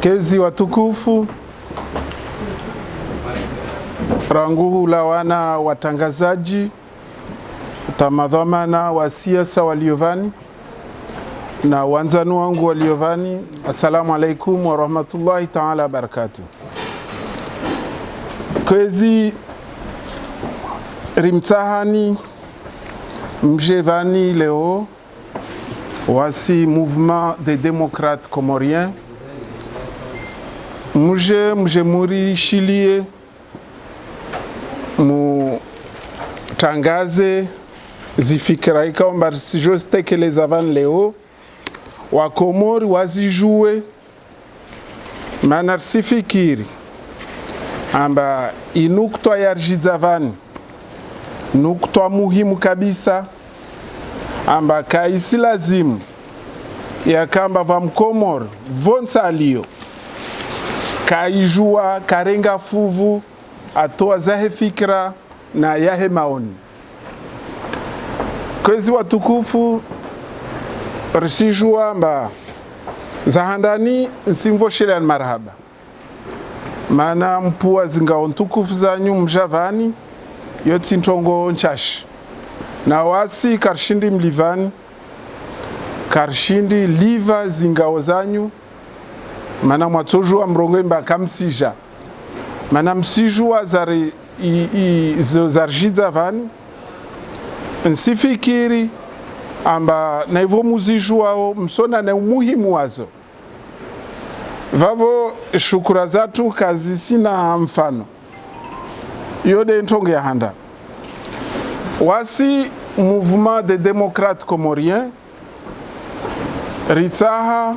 Kezi watukufu, rangu la wana watangazaji, tamadhamana wa siasa waliovani na wanzanu wangu waliovani, assalamu alaikum wa rahmatullahi ta'ala barakatuh. Kwezi rimtahani mjevani leo wasi mouvement des démocrates comoriens muje muri shilie mutangaze zifikira ikaomba sijostekeleza van leo wa Komori wazijue maana sifikiri amba inukto yarjizavani nukto muhimu kabisa amba kaisi lazimu ya kamba va mkomor vonsa alio kaijua karenga fuvu atoa zahe fikra na yahe maoni. Kwezi watukufu risijua mba zahandani nsimvo shelian marhaba mana mpua zinga ontukufu zanyu mjavani yoti ntongo nchashi na wasi karshindi mlivani karshindi liva zinga zanyu mana mwatojua mrongo mba kamsija mana msijua zari zarjidza vani nsifikiri amba na hivyo muzijua msona na umuhimu wazo vavo shukura zatu kazi sina mfano yode ntonge ya handa wasi mouvement des démocrates comoriens ritsaha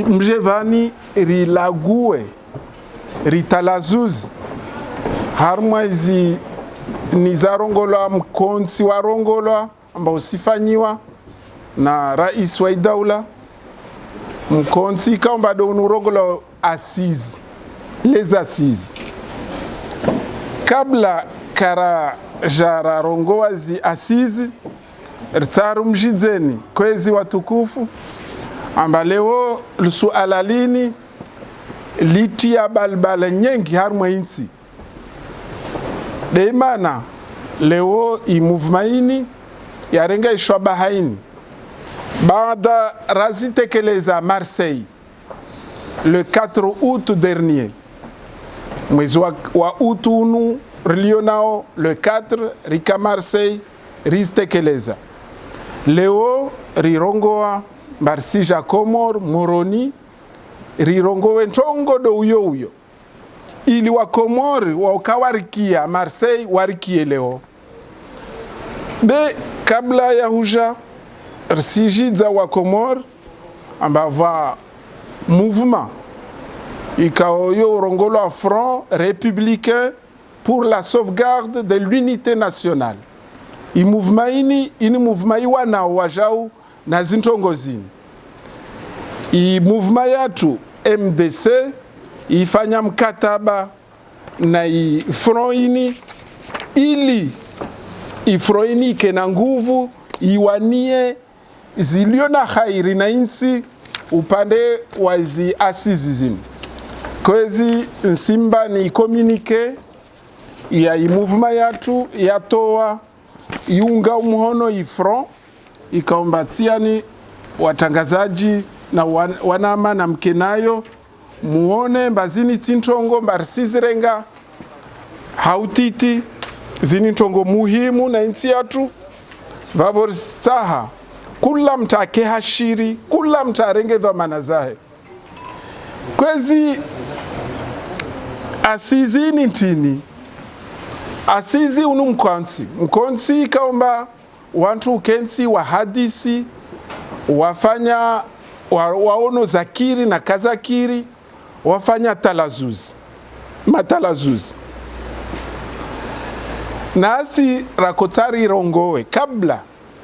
mjevani rilague ritalazuz harmaizi nizarongolwa mkonsi warongolwa amba usifanyiwa na rais wa idaula mkonsi kaomba do unurongolwa asizi les assises kabla kara jara rongoa zi asizi ritsaru mjidzeni kwezi watukufu amba leo lusuala lini litia balbala nyengi harmwa insi deimana leo i mouvement yarenga ishwaba haini baada razitekeleza Marseille le 4 août dernier mwezi wa août unu rilionao le 4 rika Marseille rizitekeleza leo rirongoa Barsija Komor Moroni rirongowe ntongo do uyo ili wa Komori wakawarikia Marseille warikie leo be kabla ya huja rsijidza wa Komor ambava mouvement ikaoyo rongolo Front républicain pour la sauvegarde de l'unité nationale i mouvement ini mouvement iwana wajau na zintongozini i mouvement yatu MDC ifanya mkataba na i Front ili Front ike na nguvu iwanie zilio na khairi na insi upande wa zi asizi zini kwezi nsimba ni communique ya i mouvement yatu yatoa iunga umuhono i Front ikaombatiani watangazaji na wanama na mkenayo muone mbazini tintongo mbarisizirenga hautiti zini tongo muhimu na insi yatu vavoristaha kula mtake hashiri kula mtarenge dhamana zahe kwezi asizini ntini asizi unu mkonsi kaomba wantu ukensi wa hadisi wafanya waono zakiri na kazakiri wafanya matalazuz nasi rakotari rongowe kabla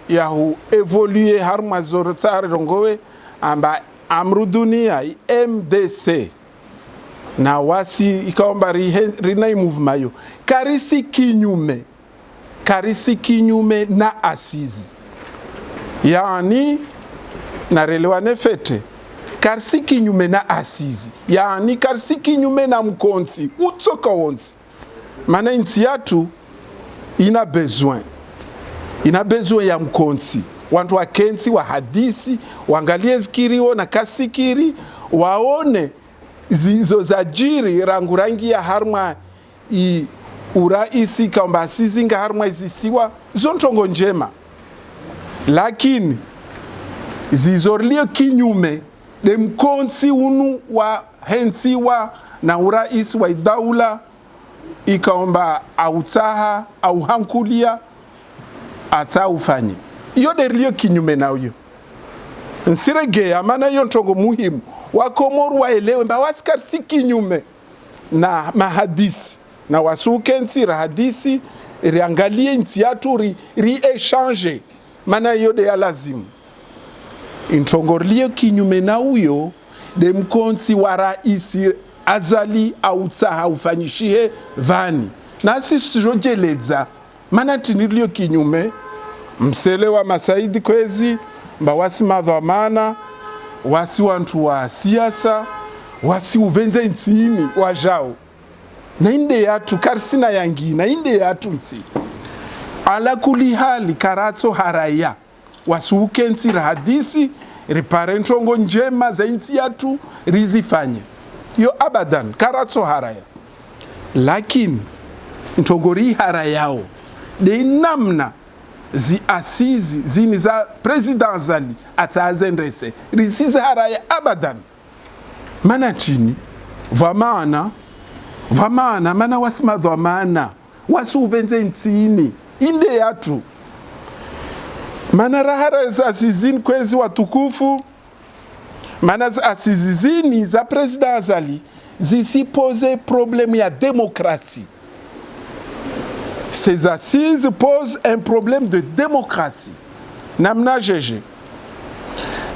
ya evolue harmazorotari rongowe amba amrudunia MDC na wasi ikaomba rinai mouvement yo karisi kinyume na asizi yani narelewane fete karsi kinyume na asizi, yani karsi kinyume na mkonsi utsoka wonsi. Mana insi yatu ina besoin ya mkonsi, wantu wa kensi wa hadisi wangalie zikiriwo na kasikiri waone zizo za jiri rangi ya harma i uraisi kamba asizinga harma izisiwa zontongo njema, lakini zizorlio kinyume de mkonsi unu wa hensiwa na uraisi wa idaula ikaomba autaha au hankulia ata ufanye iyo derlio kinyume na uyo nsiregea. Maana iyo ntongo muhimu wakomoru waelewe mba wasikar si kinyume na mahadisi na wasuke nsira hadisi riangalie nsi yatu ri-echange. Maana iyo de ya lazimu intongorlio kinyume na uyo de mkonsi wa raisi azali au tsaha ufanyishihe vani nasi sijojeleza. Maana tinilio kinyume msele wa masaidi kwezi mba wasi madhamana wasi wantu wa siasa wasi uvenze ntsini wajao na inde yatu karsina yangi na inde yatu nsi ala kuli hali karatso haraya wasi ukensi hadisi ripare ntongo njema za nsi yatu rizifanye yo abadan karatso haraya, lakini ntongori harayao de namna zi asizi zini za president zali atazendrese risize haraya abadan. Mana chini vamana mana wasima dhamana wasu uvenze ntini inde yatu. Mana rahara za asizini kwezi watukufu, mana asizini za president zali zisipose problème ya démocratie. Ces assises posent un problème de démocratie. Namna jeje.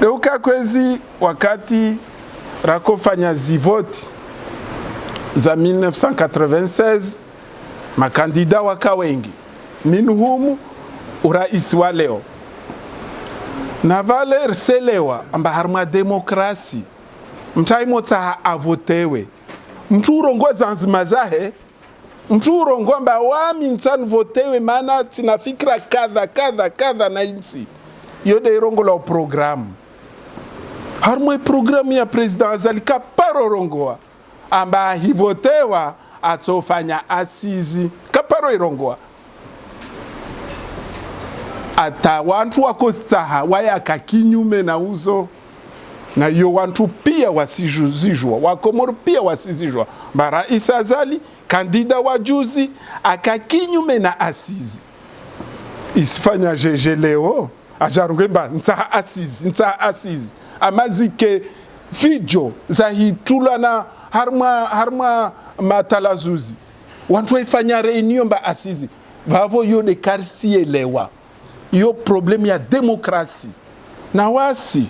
Leuka kwezi wakati rakofanya zivoti za 1996 makandida waka wengi minhumu uraisi wa leo na valer selewa amba harma demokrasi mtaimo taha avotewe mtu urongo zanzima zahe mtu urongo amba wami ntani votewe mana tina fikra kadha na insi yode irongo la programu harma programu ya president azali kaparo rongoa amba hivotewa atofanya asizi kaparo irongoa ata wantu wakostaha wayaka kinyume na uzo na yo wantu pia wasizijua wakomoro pia wasizijua bara isazali kandida wajuzi akakinyume na asizi isifanya jeje leo ajarungemba nta asizi amazike fijo za hitula na harma matalazuzi wantu waifanya reunion ba asizi vavo yo de karsie lewa yo problem ya demokrasi na wasi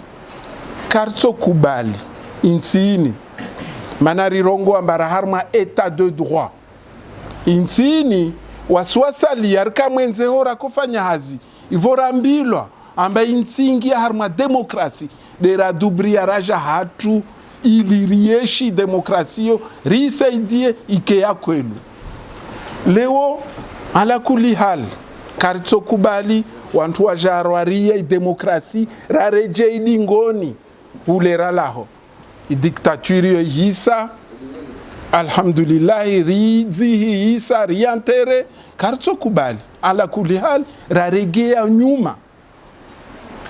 karto kubali insini manarirongo ambara harma etat de droit insini waswasali yarka mwenze hora kufanya hazi ivorambilwa amba insingi ya harma demokrasi dera dubria raja hatu ilirieshi demokrasio risaidie ikea kwelu leo ala kuli hal karto kubali wantu wajarwaria demokrasi rareje idingoni ulera laho diktaturi hisa alhamdulillah rizi hisa riantere karto kubali ala kuli hal raregea nyuma.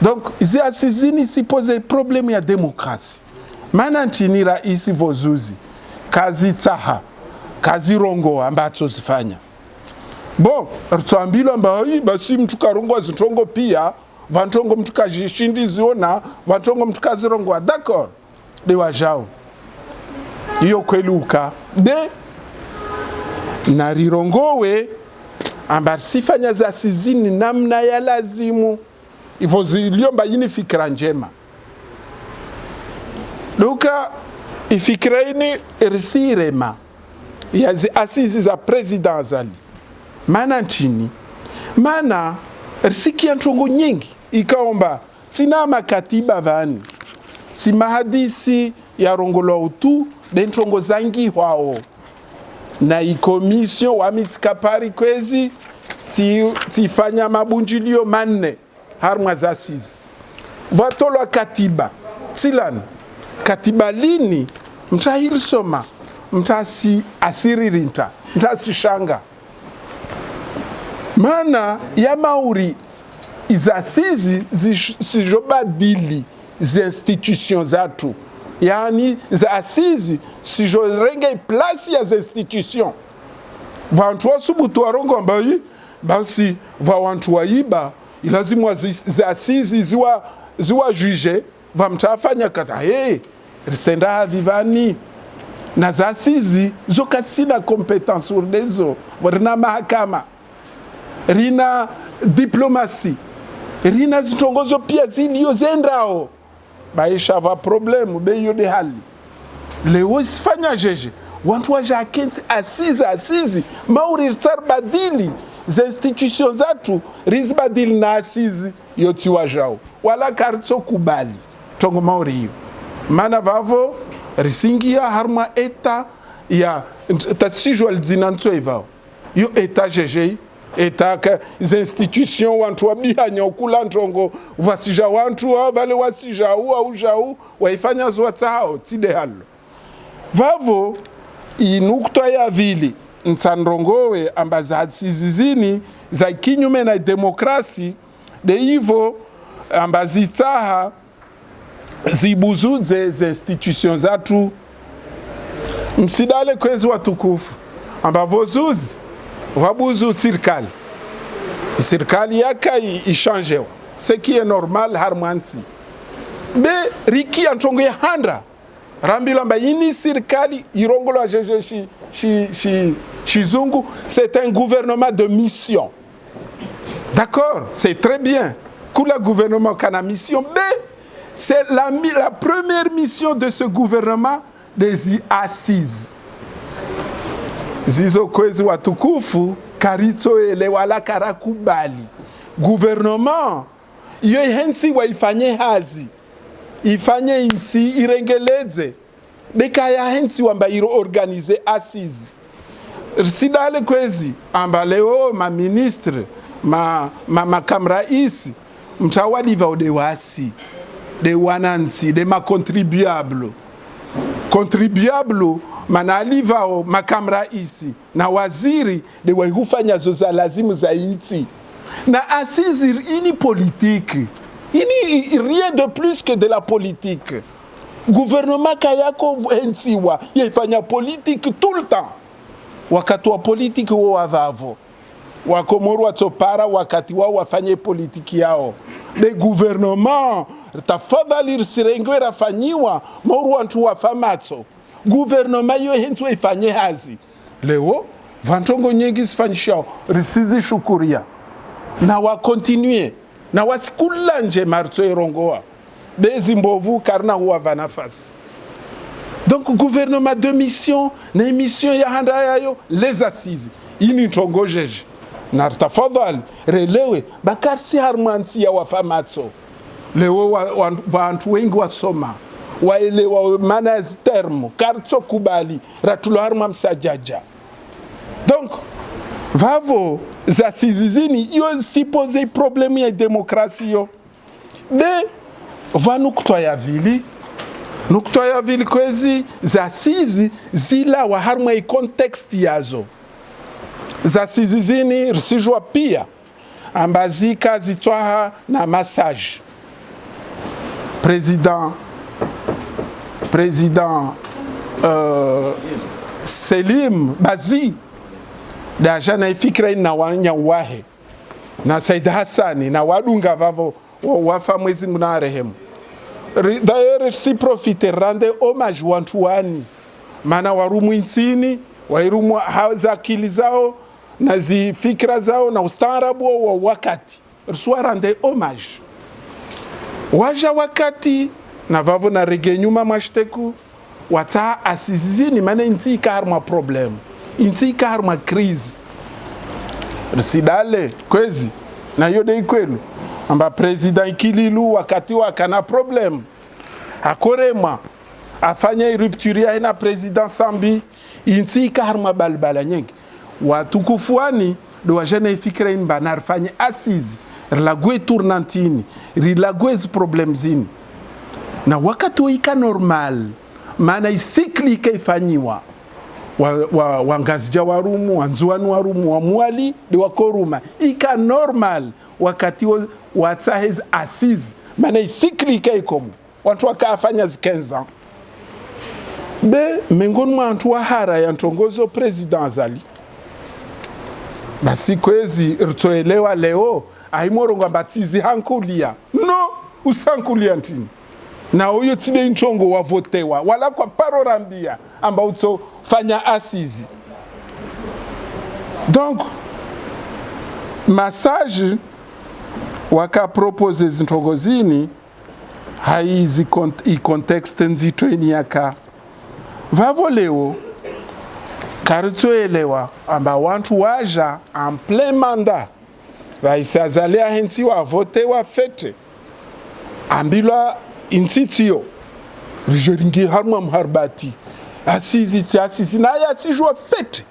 Donc izi asizini si pose problème ya demokrasi. Mana nchini raisi vozuzi kazi taha kazi rongo ambacho zifanya bon rtuambilo amba hii basi mtu karongo zitongo pia vantongo mtu kajishindi ziona vantongo mtu kazirongo d'accord de wajao iyo kweluka de narirongowe amba sifanya za sizini namna ya lazimu ivo ziliomba yini fikra njema luka ifikra ini irisirema ya zi asizi za president zali mana nchini mana risiki ya ntongo nyingi ikaomba tina makatiba vani timahadisi ya rongolo utu dentrongo zangi wao na ikomisio wa mitikapari kwezi tifanya mabunjilio manne harma za sizi vatolwa katiba tilan katiba lini mtahili soma mtasi asiririnta mtasi shanga mana ya mauri izasizi sijobadili zi institution zatu yani za asizi sijorenge plasi ya zi institution vantu wasubutu warongo ambayi basi vantu waiba ilazimu za asizi ziwa juge vamtafanya kata risenda havivani na za asizi zokasina competence urdezo rina mahakama rina diplomasi rina zitongozo pia zilio zendrao baisha va problemu beyo de hali leo isifanya jeje wantu waja akenzi asizi mauri risar badili za institution zatu rizbadili na asizi yoti wajao wala karito kubali tongo mauri hiyo mana vavo risingia harma eta ya tatsijwa lidzinanto evao yo eta jeje eta ka institution wantu wabihanya ukula ntongo wasija wantu wale wasija au jau waifanya zwatao tide halo vavo inukto ya vili nsandrongowe ambaza zizini za kinyume na demokrasi de hivyo ambazitaha zibuzuze ze institution zatu msidale kwezi watukufu ambavozuzi wabuzu sirkali yaka ishangewa ce qui est normal harmansi be riki antongo ya handra rambilo amba ini sirkali irongolo ajeje shizungu c'est un gouvernement de mission d'accord c'est très bien kula gouvernement kana mission b c'est la première mission de ce gouvernement des assises zizo kwezi watukufu karito ele wala karakubali gouvernement iyo hensi waifanye hazi ifanye insi irengeleze beka ya hensi wamba iro organize assise sidale kwezi amba leo ma ministre ma kamraisi mtawaliva ode wasi de wanansi de ma contribuable manalivao makamra isi na waziri de waihufanya zoza lazimu za inti na asizi ini politique ini rien de plus que de la politique gouvernement kayako hensiwa yaifanya politique tout le temps wakati wa politique wo wavavo wakomoru watopara wakati wao wafanye politiki yao de gouvernement tafadhali sirengwe rafanyiwa moru wantu wafamatso gouvernement yo henso ifanye hazi leo vantongo nyingi sifanyishao risizi shukuria na wa continue na wasikula nje marto erongoa bezi mbovu karna huwa vanafasi donc gouvernement de mission na mission ya handa yayo les assises ini ntongo jeje na tafadhali relewe bakarsi harmansi ya wafamatso leo wantu wengi wasoma waelewa maana termo karto kubali ratulo harma msajaja donc vavo za sizizini yo sipose problème ya demokrasi yo de vanukutwa ya vili kwezi za sizi zila wa harma i context yazo za sizizini risijwa pia ambazika zitwaha na massage président Selim Bazi da jana ifikira na wanya wahe na Said Hassani na wadunga vavo wafa mwezi muna rehemu d'ailleurs si profite rende hommage wantuani mana warumu insini wairumu haza akili zao na zifikira zao na ustaarabu wa wakati riswa rende hommage waja wakati na vavo na rege nyuma mashiteku wata asizini mana inti ikarma problem inti ikarma crise risidale kwezi na yode ikwelu amba president Kililu wakati wakana problem hakorema afanya rupture ya na president Sambi inti karma balbala nyingi watukufuani do wajana ifikira in banar fanya assise rilagwe tournantini rilagwe problem zini na wakati wika normal maana isikli ikaifanyiwa wangazija warumu wanzuani warumu wa mwali de wakoruma ika normal wakati watsahez assise maana isikli ikaikomu watu wakafanya zikenza be mengoni mwa watu wa hara ya ntongozo president azali basi kwezi ritoelewa leo aimoronga batizi hankulia no usankulia ntini na uyo tide nchongo wavotewa wala kwa parorambia amba uto fanya asizi donc massage waka propose zintongozini haizi i context nzito iniaka vavo leo karitoelewa amba wantu waja en plein mandat raisi azalea hensi wa vote wa fete ambila insitio rijoringi harma mharbati asizi na ya tijua fete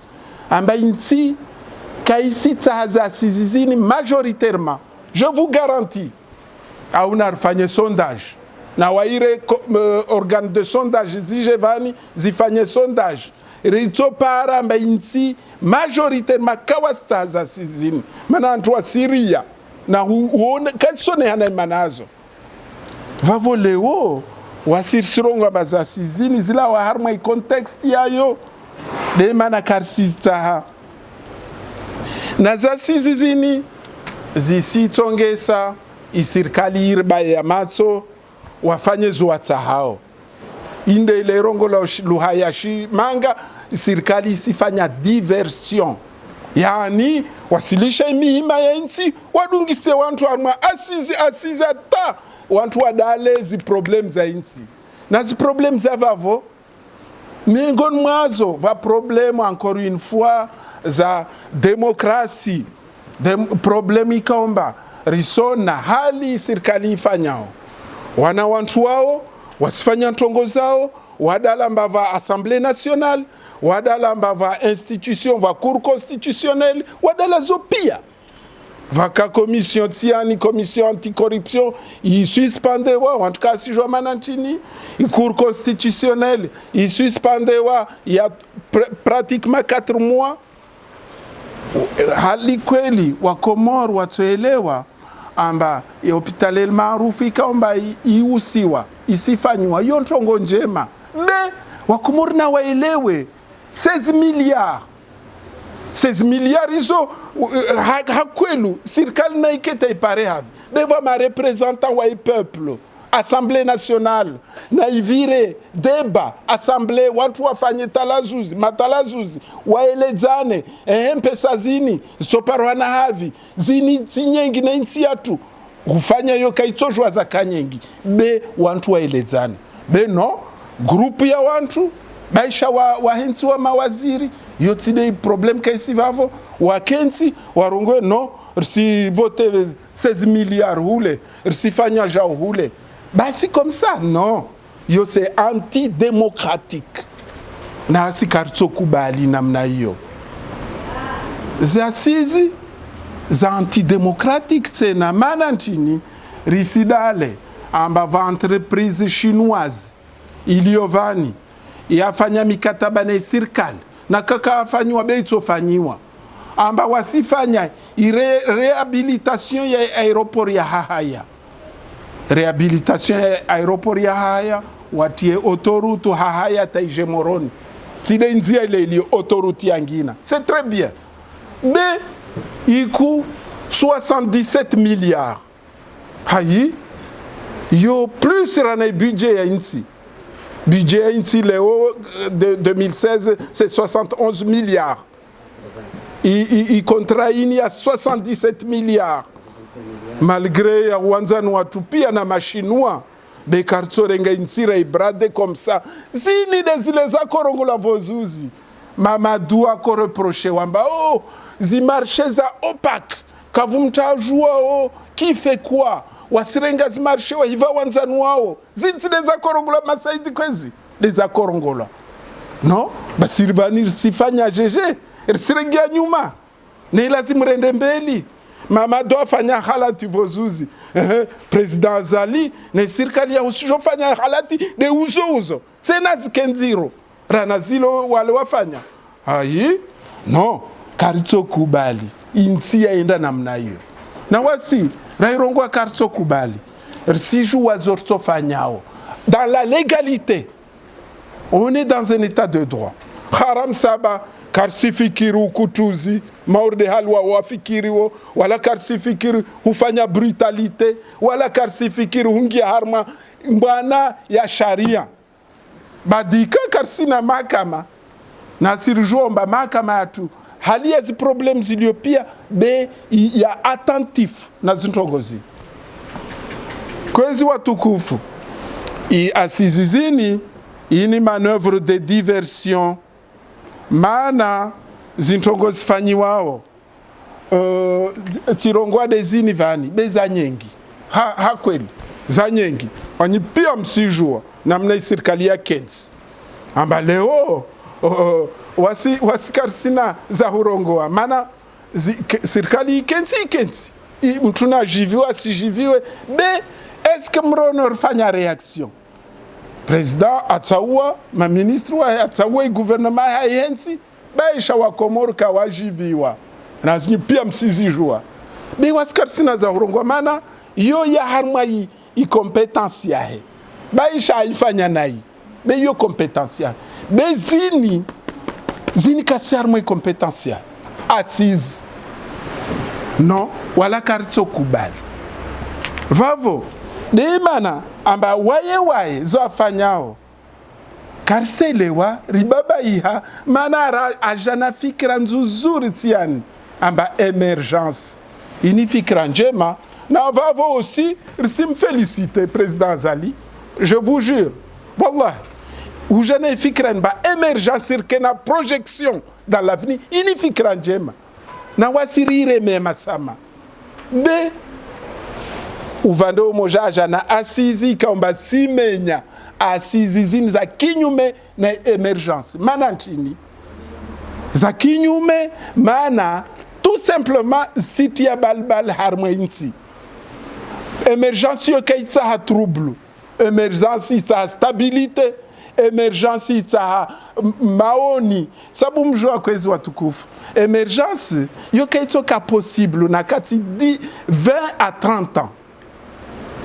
amba insi kaisi tahaza asizizini majoritairement je vous garantis auna rfanye sondage na waire organe de sondage zijevani zifanye sondage rito para amba insi majoritairement kawastaza asizini mana antua Syria na huone kasone hana manazo vavo leo wasirsironga bazasizini zila wa harma i context yayo de mana karsiztaha na zasizini zisitongesa isirikali irba ya matso wafanye zuwatsa hao inde ile rongo la luhayashi manga serikali isifanya diversion yani wasilisha mihima ya nchi wadungise wantu arma asizi ata wantu wadale zi problem za nchi na zi problem za vavo miongoni mwazo va problem encore une fois za demokrasi problem ikaomba risona hali serikali ifanyao wana wantu wao wasifanya ntongo zao wadala mbava Assemblée nationale wadala mbava institution va cour constitutionnelle wadala zopia vaka commission tiani commission anticorruption i suspendewa en tout cas si jo manantini i cour constitutionnelle i suspendewa il y a pratiquement 4 mois hali kweli wa Komoro watoelewa amba hospitali el maarufu ikaomba iusiwa isifanywa hiyo ntongo njema be wakomori na waelewe 16 milliards hizo hakwelu serikali na iketa ipare havi deva ma representant wa peuple Assemblée nationale na ivire deba Assemblée watu wafanye matalazuzi waelezane pesa zini zoparwana havi zini zinyengi na insi yatu kufanya yo kaitsojwa za kanyengi be wantu waelezane be no grupu ya wantu baisha wahensi wa mawaziri yotide problem kaisi vavo wakensi warongwe no si vote 16 milliards hule si fanya jao hule basi comme ça non yo c'est antidémocratique na sikarto kubali namna hiyo zasizi za antidémocratique tena maana ntini risidale amba va entreprise chinoise iliyovani yafanya mikataba na serikali na kaka afanywa beitofanywa amba wasifanya rehabilitation ya aeroport ya Hahaya rehabilitation ya aeroport ya Hahaya watie autoroute Hahaya Taije Moroni tide nzia ile ili autoroute yangina c'est très bien mais il coûte 77 milliards hayi yo plus rana budget ya insi budget ya insi leo de 2016 c'est 71 milliards il contrat il y a 77 milliards malgré ya wanzani watu pia na machinois de kartorenga insira ibrade comme ça zini de zile za korongo la vozuzi Mamadou ako reproché wamba oh zi marché za opaque kavumtajua oh qui fait quoi wasirenga zimarshe wa hiva wanzanu wao zitile za korongola masaidi kwezi za korongola no basi rivani sifanya jeje risirengia nyuma ne lazima rende mbeli mama doa fanya halati vozuzi president Azali ne serikali ya usijo fanya halati de uzo tena zikenziro rana zilo wale wafanya hai no karitso kubali insi yaenda namna hiyo na wasi rairongwa karitso kubali risiju wazorto fanyao dans la légalité. On est dans un état de droit. Haram saba karsifikiri ukutuzi maurde halwa wafikiriwo wala karsifikiri hufanya brutalite wala karsifikiri hungia harma mbana ya sharia badika karsina mahakama na sirjomba mahakama yatu hali ya zi problem ziliyopia be ya attentif na zintongozi kwezi watukufu asizizini ini manœuvre de diversion maana zintongozi fanyiwao tirongwa de zini vani beza nyengi kweli za nyengi wani pia msijua namna serikali ya Kensi amba leo wasikarsina za hurongoa maana serikali Kensi mtu na jiviwe asijiviwe be eske mrono fanya reaction president atsawa ma ministre wa atsawa gouvernement hayensi baisha wa Komoro kawajiviwa na zinyi pia msizijua be wasikarsina za hurongoa maana yo ya harma i competence yahe baisha ifanya nai be yo competence yahe be zini kasi harma i competence yahe assise non wala karitso kubali vavo de mana amba waye zo afanyao kariselewa ribaba iha mana ajana fikra nzuzuri tiani amba emergence ini fikra njema na vavo aussi sim féliciter président Azali je vous jure wallah ou je ne fikra ba emergence kena projection dans l'avenir ini fikra njema na wasirire mema sama be uvando mojaja na asizi kaomba simenya asizi zini za kinyume na emergence mana ntini za kinyume mana tout simplement siti ya balbal harmwe insi emergence yo kaitsa ha trouble emergence sa stabilité emergence sa maoni sabu mjua kwezi watukufu emergence yo kaitso ka possible na kati 20 à 30 ans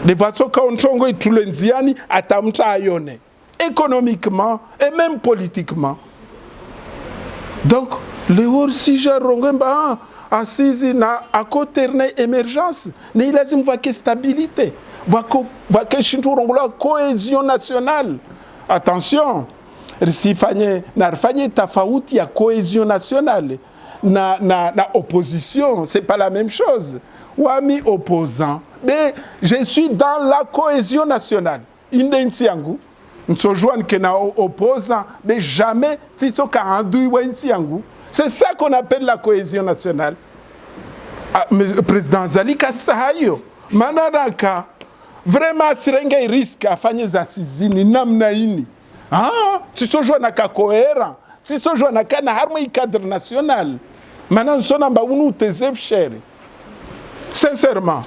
de voiture kaunchongo itulenziani atamta ayone économiquement et même politiquement donc le hors sujet rongomba assisi na à côté de émergence ne lazim va que stabilité va que shintu rongola cohésion nationale attention si fanye na fanye tofauti ya cohésion nationale na opposition c'est pas la même chose wami opposant mais je suis dans la cohésion nationale indensi yangu nsojouan kena opposant mais jamais tito ka andui wa insi yangu c'est ça qu'on appelle la cohésion nationale mais président Azali kasahayo manaraka vraiment sirenge risque afanye za sizini namna ini tito joana ka cohérent tito joana kana harmoni cadre national manan sona ba unu tezef chere sincèrement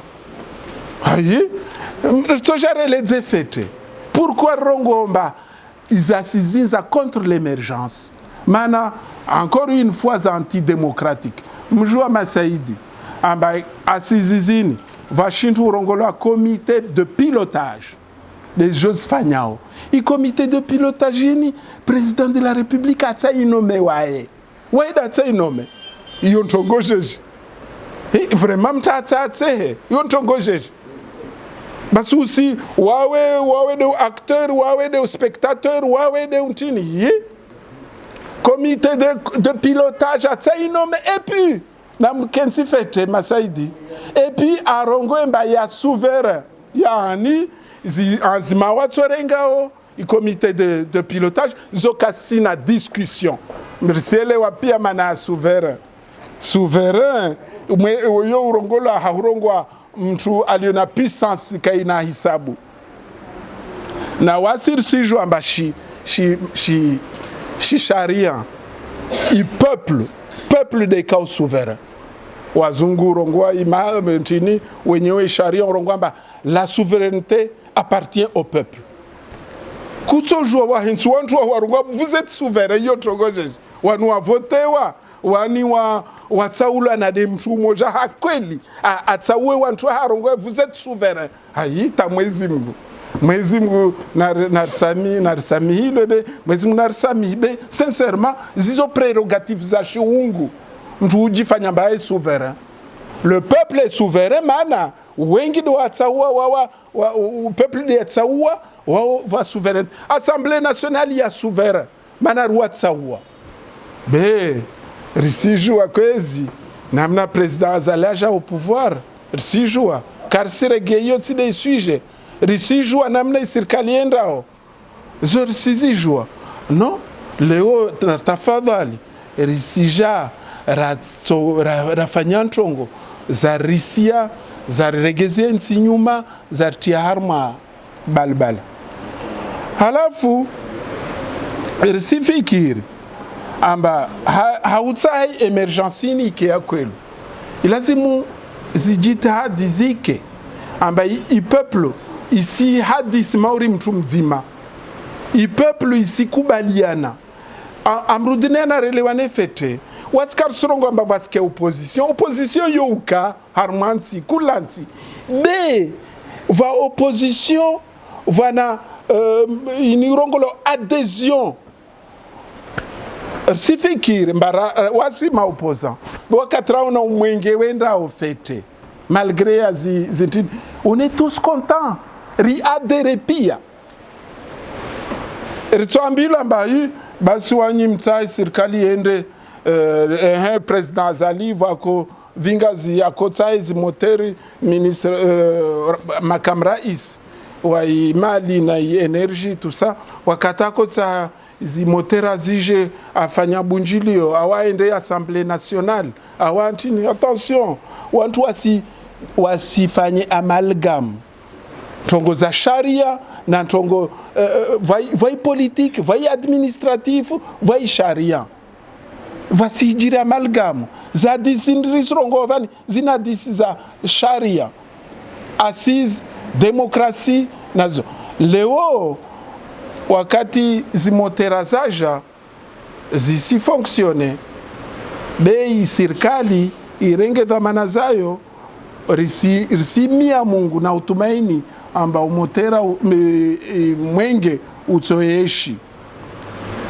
aïe to gérer les effets pourquoi rongomba ils assisent contre l'émergence mana encore une fois antidémocratique mjua masaidi amba asizizini vashintu rongola comité de pilotage des Jeux Fanyao et comité de pilotage ni président de la République a nommé wae da nommé yontongojeje vraiment mtatse yontongojeje basi aussi wawe de acteur wawe de spectateur wawe de untini comité de pilotage a nommé et puis na mkensi fete masaidi et puis arongwemba ya souverain yani azima watsorengao i comité de pilotage zokasina discussion mrsele wapia mana souverain yo urongola haurongwa mtu aliona puissance kaina hisabu na wasir siju amba shi sharia i peuple de kao souverain wazungu rongwa ima mentini wenyewe sharia rongwa amba la souveraineté appartient au peuple kutojua wa hinsu wantu wa rongwa vous êtes souverain yo tongoje wanu wa votewa wani wa tsaula na de mtu moja hakweli atsawe wantu harongwa vous êtes souverain haita Mwezi Mungu narisami hilo be Mwezi Mungu narisami be sincèrement zizo prérogatives za shiungu mtu ujifanya mbaye souverain. Le peuple est souverain mana wengi do atsaua peuple de atsaua wa souverain. Assemblée nationale ya souverain mana ruwa atsaua be risijua kwezi namna président azalaja au pouvoir risijua karsire geyo tside sujet risijua namna serikali endao zo risijua no leo tafadhali risija rafanya ntongo za risia za regezea nsi nyuma za tia harma balbala halafu risifikiri amba hautsahi emergencini ike ya kwelu ilazimu zijitahadi zike amba i peuple isi hadisi mauri mtu mzima i peuple isi kubaliana amrudine na relewane fete waskar surongo amba vaske opposition youka harmansi kulansi de va opposition vana inirongolo adhésion sifikiri mbara wasima opposant wakatraona umwenge wenda ofete malgré ziti on est tous contents ri adere pia rituambila mbayi basi wanyi mtsai serikali ende president azali vako vingazi yako tsaizi moteri ministre makam rais wa mali na energy tout ça wakatako tsa zimotera zije afanya bunjilio awaende Assemblée nationale awantini attention wantu wasifanye amalgam tongo za sharia na tongo vai politique vai administratif vai sharia vasijira amalgam za disinrisrongo vani zina disi za sharia assise demokrasi nazo leo wakati zimotera zaja zisi fonctionne bei serikali irenge dhamana zayo risimia Mungu na utumaini amba umotera mwenge utoeshi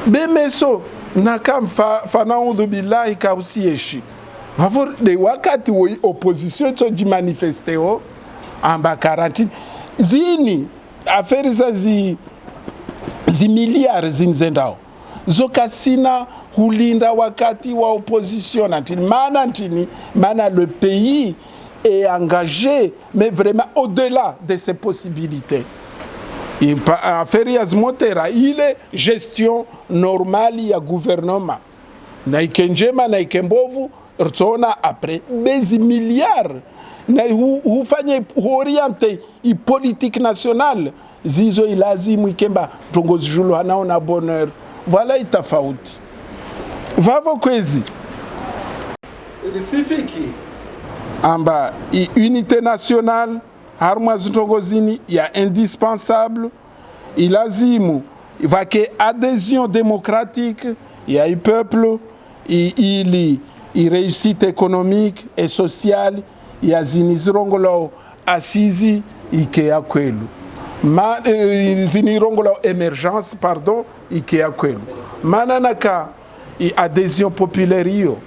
bemeso na fanaudhu billahi kausieshi favor de wakati wo opposition to jimanifesteo amba karantini zini aferi za zimiliari zinzendao zokasina hulinda wakati wa opposition antini mana le pays est engagé mais vraiment au-delà de ses possibilités affaire ya zimotera ile gestion normale ya gouvernement na ikenjema na ikembovu rtona après bezi milliards na hufanye huoriente i politique nationale zizo ilazimu ikemba tongozi julu anaona bonheur voilà itafauti vavo kwezi risifiki amba unité nationale harma zitongozini ya indispensable ilazimu vake adhésion démocratique ya i peuple ili réussite économique et sociale ya zinizirongolo asizi ike ya kwelu zinirongolo émergence pardon ike ya kwelu mananaka adhésion populaire hiyo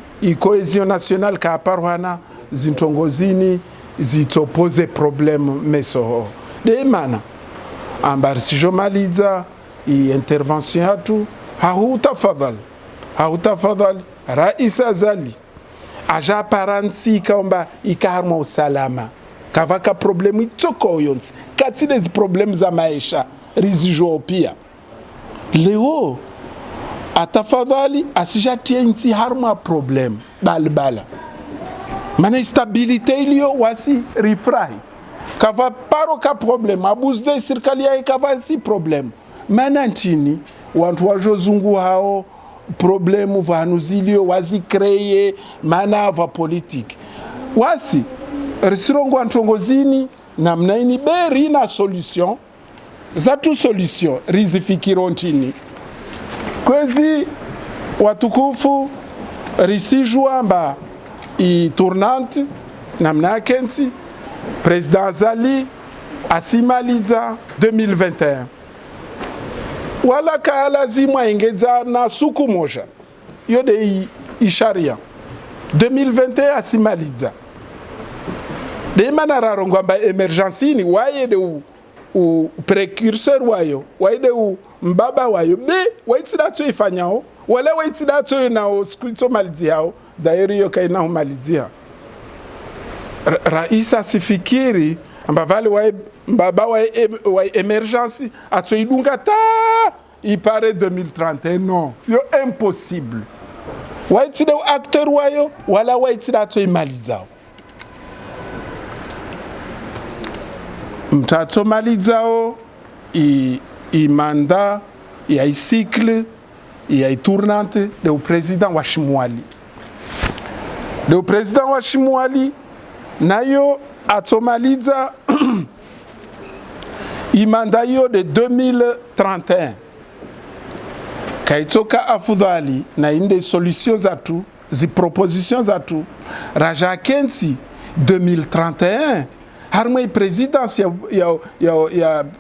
cohésion nationale ka parwana zintongozini zitopose problème meso de mana ambar sijomaliza intervention yatu hautafadhali rais azali aja paransi kaomba ikarma usalama kavaka problemu itoko yonsi kati des problèmes za maisha rizijo pia leo atafadhali asijatie nti harma problem balbala mana stabilite ilio wasi rifurahi kava paro ka problem abuzde serikali ya kava si problem mana nchini wantu wajozungu hao problemu vanuzilio wazi kreye mana va politique wasi risirongo antongozini namna ini beri na solution zatu solution rizifikiro nchini kwezi watukufu risijua mba i tournante namna kensi President Zali asimaliza 2021 wala ka lazima ingeza na suku moja yode isharia 2021 asimaliza de manara rongamba emergency ni waye de u precursor wayo waye de u mbaba wayo be waitida to ifanyao wala waitida to na scripto maliziao dairi yo kaina humalizia Raisa sifikiri mbavali wa mbaba wa emergency atoidunga ta ipare 2031 non yo impossible waitide acteur wayo wala waitide atoimalizao mtato malizao i manda ya cycle ya tournante de président wa Shimwali de président wa Shimwali nayo atomaliza imandayo de 2031 kaitoka afudhali na inde solutions zatu zi propositions zatu raja kensi 2031 harmai presidence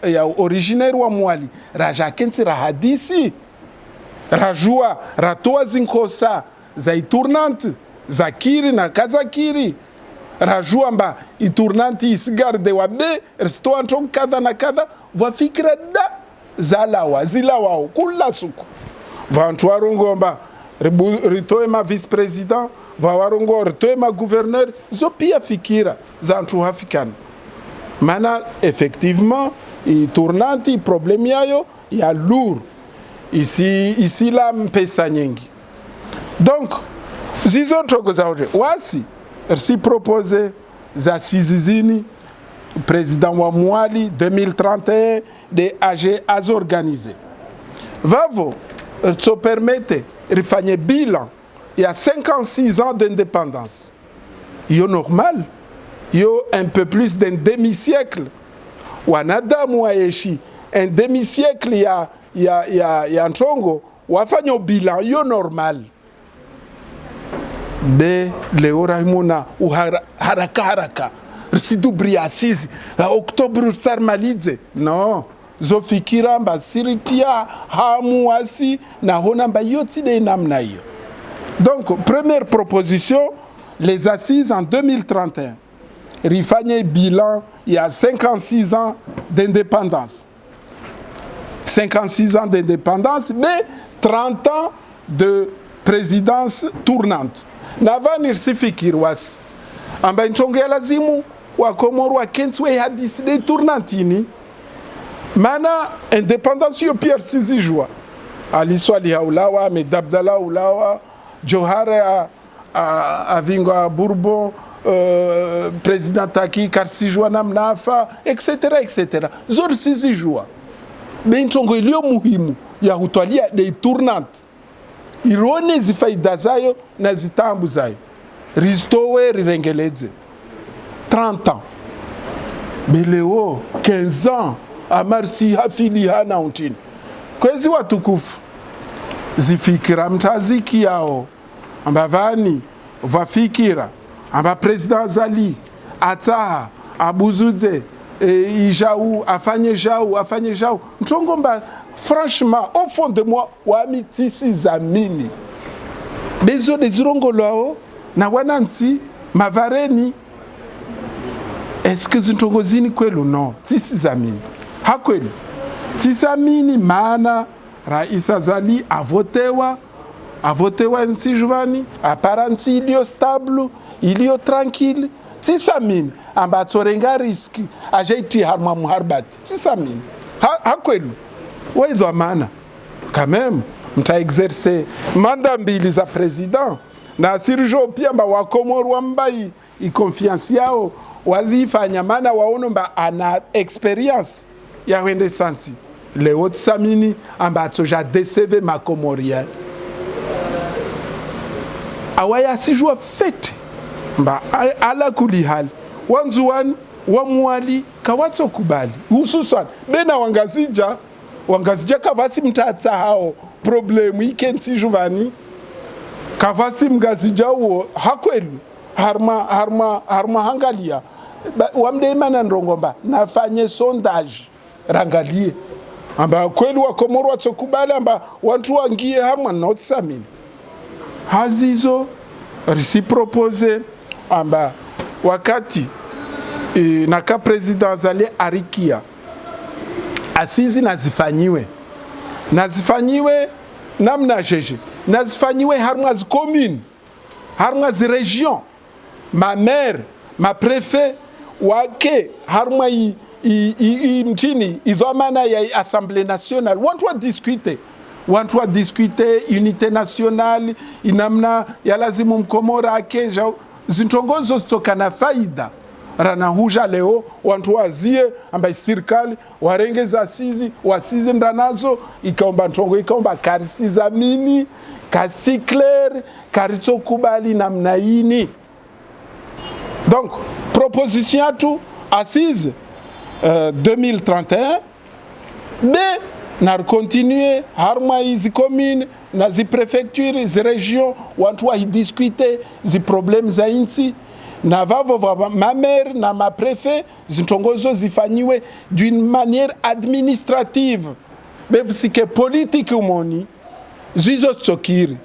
ya originaire wa mwali raja kensi rahadisi rajua ratoa zinkosa za iturnante za kiri na kazakiri rajua mba iturnanti isigarde wa be resto anton kadha na kadha vafikira da zalawa zilawao kula suku vantu warongo mba ritoe ma vice president vawarongo ritoe ma gouverneur zo pia fikira zantu hafikana mana effectivement iturnanti problème yayo ya lourd ici la mpesa nyingi donc zizo ntogo zaoje wasi si propose za sizizini président wa Mwali 2031 de AG az organisé vavo so permette rifanye bilan il y a 56 ans d'indépendance yo normal yo un peu plus d'un demi-siècle wanadamu waeshi un demi-siècle ya ntongo wafanya bilan yo normal be leo raimuna haraka risidubri asizi oktobre sarmalize no zofikira mba siritia hamu wasi na hona mba yoti de namna hiyo. Donc première proposition, les assises en 2031 rifanye bilan il y a 56 ans d'indépendance 56 ans d'indépendance mais 30 ans de présidence tournante navani sifikiri wasi amba nchongo ya lazimu wa Komoro wa Kensi we hadisi de tournantini mana independance yo Pierre Sizi joua aliswali haulawa medabdala ulawa Johare a vingwa Bourbon président Taki Karsi joua namnafa etc zor Sizi joua benchongo ilio muhimu ya hutwalia de tournante irone zifaida zayo na zitambu zayo ristowe rirengeleze 30 ans beleo 15 ans amarsi hafili hana untini kwezi watukufu zifikira mtaziki yao ambavani vafikira amba president Zali ataha abuzuze ijau afanye jau mtongomba franchement au fond de moi wamitisi zamini bezo de zirongolo na wanansi mavareni est-ce que zintongozini kwelu no tisi zamini hakwelu tisamini maana Raisa Zali avotewa nsi juvani aparansi ilio stable ilio tranquille tisamini amba torenga riski ajaiti harma muharbati tisamini hakwelu waidwa maana quand même mta exercer manda mbili za president na sirijo pia mba wa Komoro mbai confiance yao wazifanya, maana waono mba ana experience ya wende sansi leo tsamini ambacho ja DCV makomorien awaya sijua fete mba ala kulihali wanzuwan wamwali kawatso kubali hususan bena wangazija kavasi mtatsa hao problemu ikensi juvani kavasi mgazija uo hakwelu harma hangalia wamdeimana nrongomba nafanye sondage rangalie amba kwelu wakomoro watsokubali amba wantu wangie harma notsamini hazizo risipropose amba wakati naka president zale arikia asizi nazifanyiwe namna jeje nazifanyiwe harma zi commune harma zi region ma maire ma préfet wake harma mtini idhamana ya assemblée nationale wantu wa discuter unité nationale inamna ya lazimu mkomora akeja zintongozo zitokana faida rana huja leo wantu wazie amba serikali warengeza wasizi ndanazo ikaomba ntongo ikaomba karisiza mini kasi clair karitokubali namna ini. Donc proposition atu assise 2031 de nar continuer harma izi commune na zi prefecture zi region wantu wa discuter zi problème za insi na vavo ma maire na ma préfet zintongozo zifanyiwe d'une manière administrative befsike politique umoni zizo tsokiri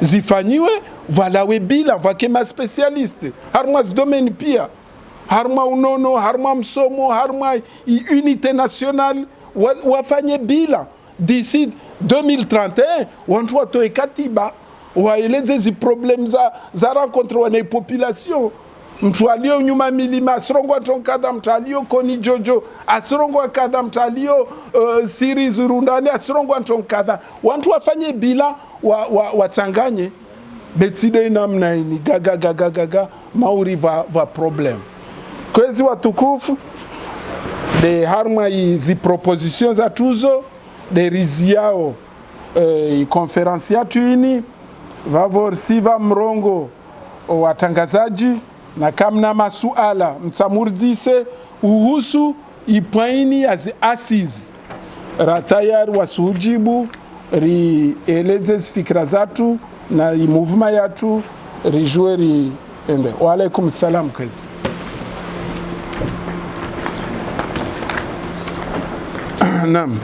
zifanyiwe voilà we bila vake ma spécialiste harma domaine pia harma unono harma msomo harma unité nationale wafanye bila d'ici 2031 wantu watoe katiba waeleze zi problem za rencontre wana population mtu alio nyuma milima asirongo atonkadha mtu alio koni jojo asirongo akadha mtu alio siri zurundani asirongo atonkadha wantu wafanye bila watanganye betide namna ini gaga mauri va problem kwezi watukufu de harma izi propositions za tuzo de riziao conference ya tuini vavor siva mrongo watangazaji na kamna masuala mtsamurdise uhusu ipaini ya zi assise ratayari wasuhujibu rieleze fikra zatu na movement yatu rijue ri embe. Wa alaikum salam kwezi. Naam.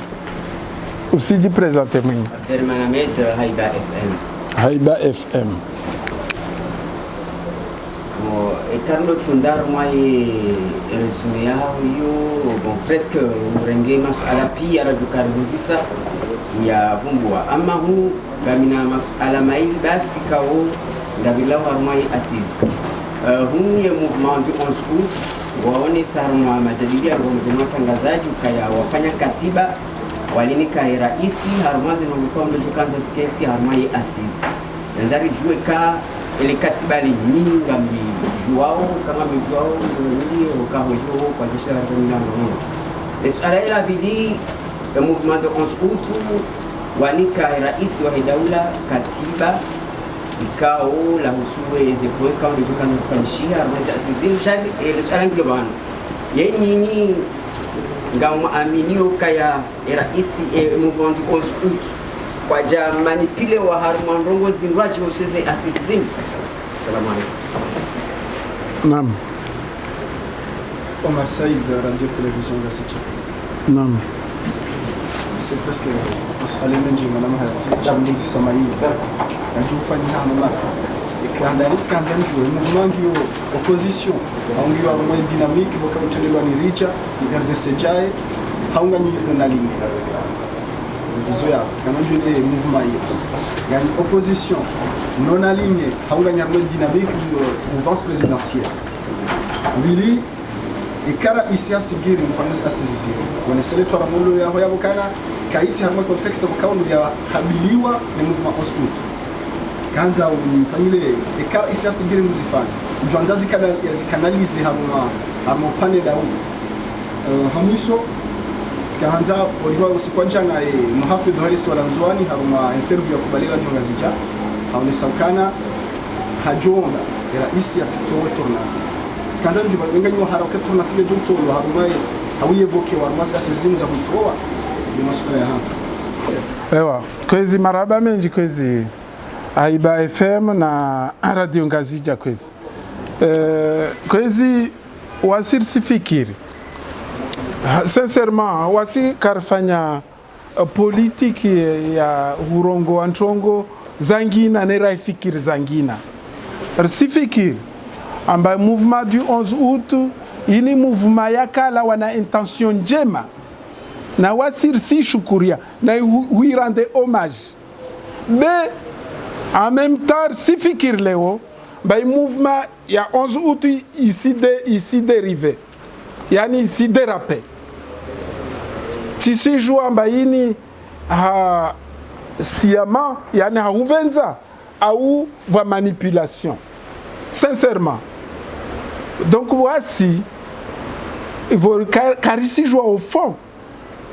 Usiji présenter mwenye. Abdelmanamed Haiba FM. Haiba FM. Ekarlo tundar mai resume yo bon presque mrenge masuala pia radukarbuzisa ya vumbua ama hu gamina masuala maili basi kao ndabila harmai assise hu ye mouvement du 11 août waone sarma majadili ya matangazaji kaya wafanya katiba walinika raisi harmazi na mkondo jukanza sketsi harmai assise nzari jue ka ile katiba ni nyingi ngambi juao kama mjuao ndio ukahojo kwa jeshi la Rwanda. Swala ila bidii ya movement de 11 août wanika rais wa daula katiba ikao la husuwe zepoe kama ndio kanza spanishia armazi asizini shali ile swala ngilo bana yenyi ngam aminio kaya rais movement de 11 août kwa jamani pile wa haruma ndongo zingwaji useze asizini. Assalamu alaikum. Naam. Omar Saïd, radio télévision Gassicha. Naam. C'est presque maswali mengi mwanamha sisi jambuzi samaini najua ufanye hana mara ikanda nitskanza njue mouvement yo opposition aungiwa mwe dynamique boka mtendelwa ni richa ni garde sejae haunga ni nalingi ndizo ya tsana njue mouvement yo yani opposition non alignée haunga ni mwe dynamique du mouvance présidentielle Billy ikara isia sigiri mfanyisi asizisi wanesele twara mulo ya hoya bukana kaiti harma context bukaunu ya habiliwa ni movement oscout kanza umfanyile ikara isia sigiri muzifanya jwanza zikanalize hama upande da hamiso zikaanza waliwa usiku njana muhafidh Haris Walanzwani hama interview ya kubalira Jonga Zija haone saukana hajonga rais ya titowe tornado zikaanza njuba nganywa haraka tornado ile jontolo hama hawiyevoke wa masa sizimu za kutoa ni masuala ya hapa ewa kwezi maraba menji kwezi Aiba FM na Radio Ngazija kwezi kwezi wasir sifikiri sincèrement wasi karfanya politiki ya urongo wa ntongo zangina nera ifikiri zangina sifikiri amba mouvement du 11 août ini mouvement yakala wana intention njema na wasir si shukuria na huirande hommage mais en même temps si fikir leo bay mouvement ya 11 août ici dérivé yani ici dérapé si joua mbaini ha siama yani hauvenza au va manipulation sincèrement donc voici il faut karisi joua au fond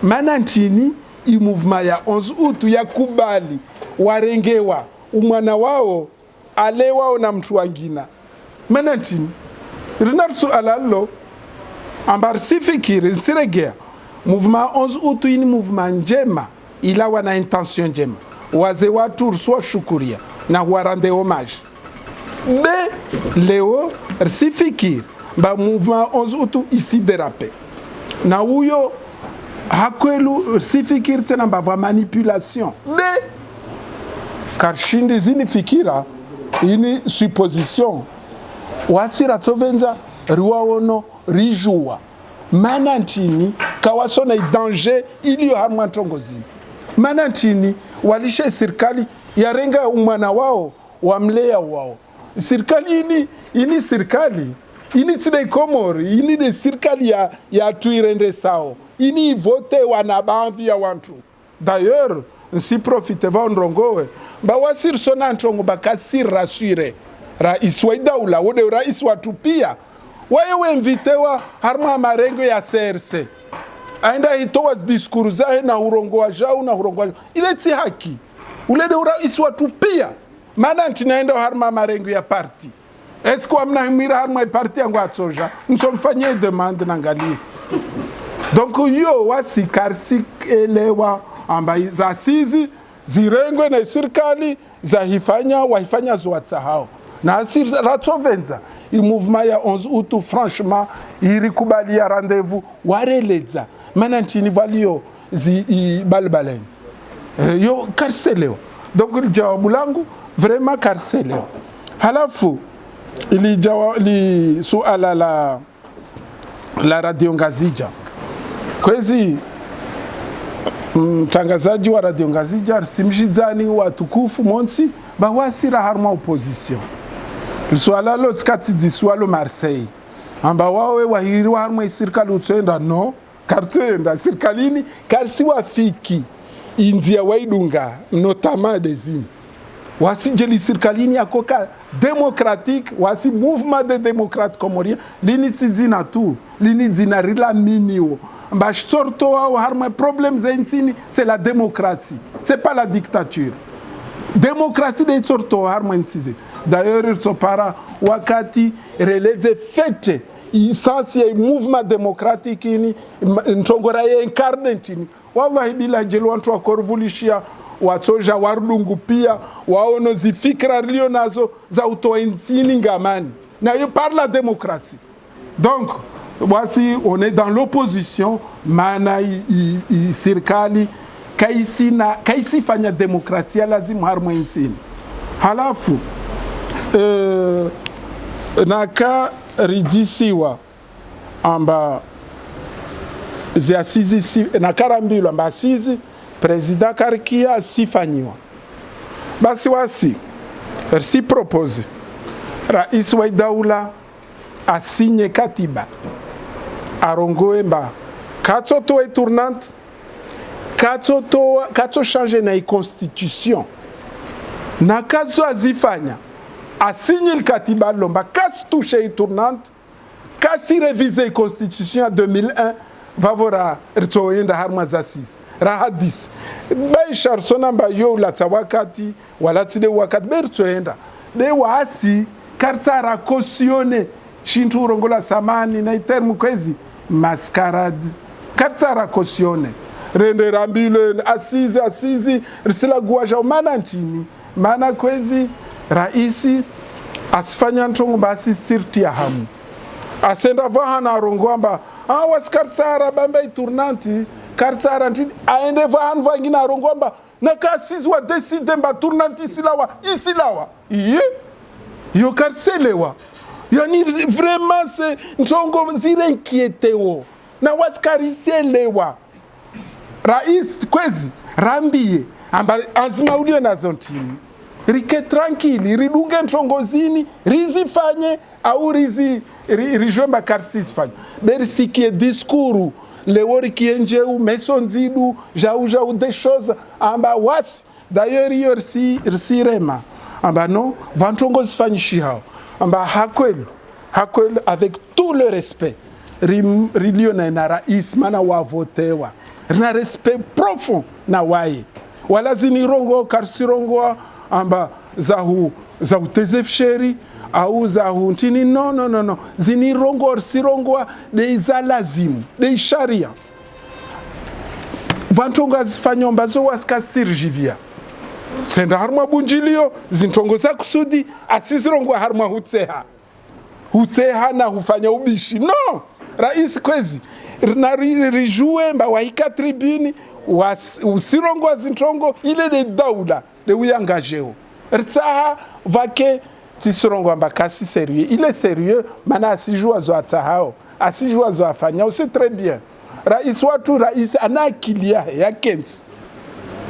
manantini i mouvement ya 11 août ya kubali warengewa umwana wao alewao na mtu wangina manantini rinarsu alalo ambar sifikiri siregea mouvement 11 août ni mouvement njema ila wana intention njema waze watu ruswa shukuria na warande hommage be leo sifikiri ba mouvement 11 août ici dérapé na huyo hakwelu sifikiri tena ba manipulation be karshindi zini fikira ini supposition wasira tovenza riwaono rijua manantini kawasona danger iliyo harma tongozi manantini walishe serikali yarenga umwana wao wamlea wao serikali ini serikali ini tide komori ini de serikali ya tuirende sao ini vote wanabanvi ya wantu d'ailleurs si profite va ndrongowe ba wasir sona ntongo bakasi rasure rais wa daula wode rais watupia waye invitewa harma marengo ya CRC aenda hitoa discours zahe na urongo wa jao na urongo wa ile ti haki ule de rais watupia maana ntinaenda harma marengo ya parti est-ce que amna mira harma parti yangu atsoja ntomfanyie demande nangalie donc yo wasi karsi elewa amba za sizi zirengwe na serikali za waifanya zoatsahao na asir ratovenza i mouvement ya 11 août franchement irikubali ya rendez-vous wareleza manantini valio zi balbalen yo karseleo donc jawabu langu vraiment karseleo halafu ili suala la Radio Ngazija kwezi mtangazaji wa Radio Ngazija simshizani watukufu monsi bawasira harma opposition swala lo skati diswalo Marseille amba wawe wahiriwa harma serikali utenda no kartenda serikalini karsi wafiki india waidunga notamment des îles wasi jeli serikalini yakoka démocratique wasi mouvement de démocrate comorien lini tizina tu lini zina rila minio mba shtorto wa harma problème zensini c'est la démocratie c'est pas la dictature démocratie de sorto harma nsize d'ailleurs tsopara wakati releze fete isansi ya mouvement démocratique ini ntongora ye incarne ntini wallahi bila jeli wantu wakorvulishia watoja warlungu pia waono zifikra rilio nazo za utoa insini ngamani na yo par la démocratie donc voici on est dans l'opposition maana serikali kaisi fanya demokrasia lazima harma insini halafu naka ridisiwa amba ziasizi nakarambilo amba asizi president karikia sifanyiwa basi wasi si propose rais wa daula asinye katiba arongoe mba katsoto e tournante katso change na constitution na katso azifanya asigne le katiba lomba kasi touche tournante kasi réviser constitution ya 2001 vavora ritoenda harma za 6 rahadis bai sharsona mba yo latsa wakati wala tside wakati bertoenda de wasi kartara cautionner shintu rongola samani na terme kwezi mascarade kartara cautionner rende rambile asizi risila guaja mana nchini mana kwezi raisi asifanya ntongo basi sirti ya hamu asenda vahana rongwamba wasikartsara bamba iturnanti kartsara ntini aende vahan vangina rongwamba na kasisi wa decide mba turnanti isilawa iye yo karselewa yani vraiment c'est ntongo zire inquiétewo na wasikariselewa rais kwezi rambie amba azima ulio nazo ntini rike tranquille ridunge ntongozini rizifanye au rijomba karsis fanye berisikie diskuru lewori kienjeu mesonzidu jau des choses amba wasi d'ailleurs iyo rima amba non vantongozi fanyishi hao amba hakweli avec tout le respect rilio na rais mana wavotewa rina respect profond na waye wala zinirongo karsirongo amba za utezefsheri au za huntini no zinirongo sirongwa de za lazimu de sharia vantonga zifanyomba zo waskasirjivia senda harma bunjilio zintongo za kusudi asizirongwa harma hutseha na hufanya ubishi no rais kwezi na rijue mba wahika tribuni usirongwa zintongo ile de daula de uyangajeo rtsaha vake tisirongwa mba kasi sérieux il est sérieux mana asijua zo atahao asijua zo afanya c'est très bien rais watu rais ana akilia ya kensi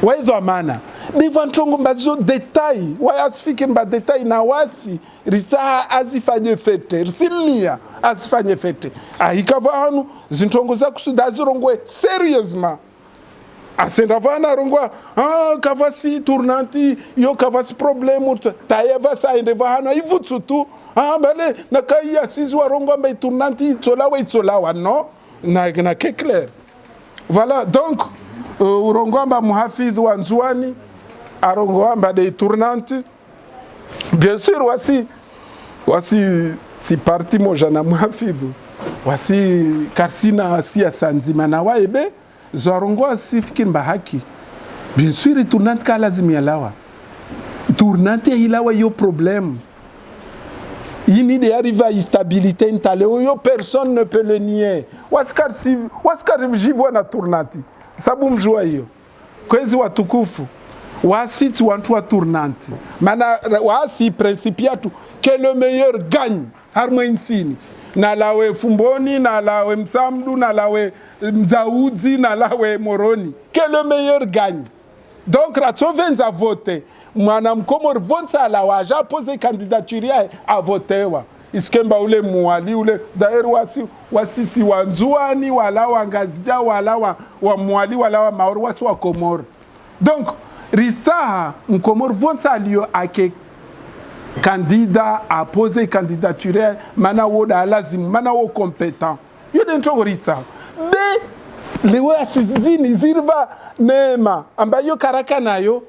waidho amana divantongo mbazo detail wayasifike mba detail na wasi rtsaha azifanye fete rsilia azifanye fete ahikava hanu zintongo za kusuda zirongwe sérieusement asenda vana rongwa kavasi tournanti yo kavasi problème tayeva sa ende vana ivutsu tu bale nakai asizi wa rongwa mba tournanti itsolawa no na que clair voilà donc rongwa mba muhafidh wa nzuani arongwa mba de tournanti bien sûr wasi si parti moja na muhafidh wasi karsina si asanzima na waebe zorongwa sifiki mbahaki bien sûr tournante ka lazima yalawa tournante hilawa yo problème ini de arriver à stabilité intale yo personne ne peut le nier waskar jivwa na tournante sabu mjua hiyo kwezi watukufu wasiti wantu wa tournante mana wasi principiatu que le meilleur gagne harma insini na lawe fumboni na lawe msamdu na lawe mzaudzi na lawe moroni que le meilleur gagne donc ratsovenza voter mwana mkomor vonsa la waja pose candidature ya a votewa iskemba ule muali ule daer wasiti wanzuani wala wangazija wala wa muali wala wa maori wasi wa komor donc ristaha mkomor vonsa lio ake candidat a posé candidature mana wo da lazim mana wo compétent yo den ritsa be lewe asizini zirva neema ambayo karaka nayo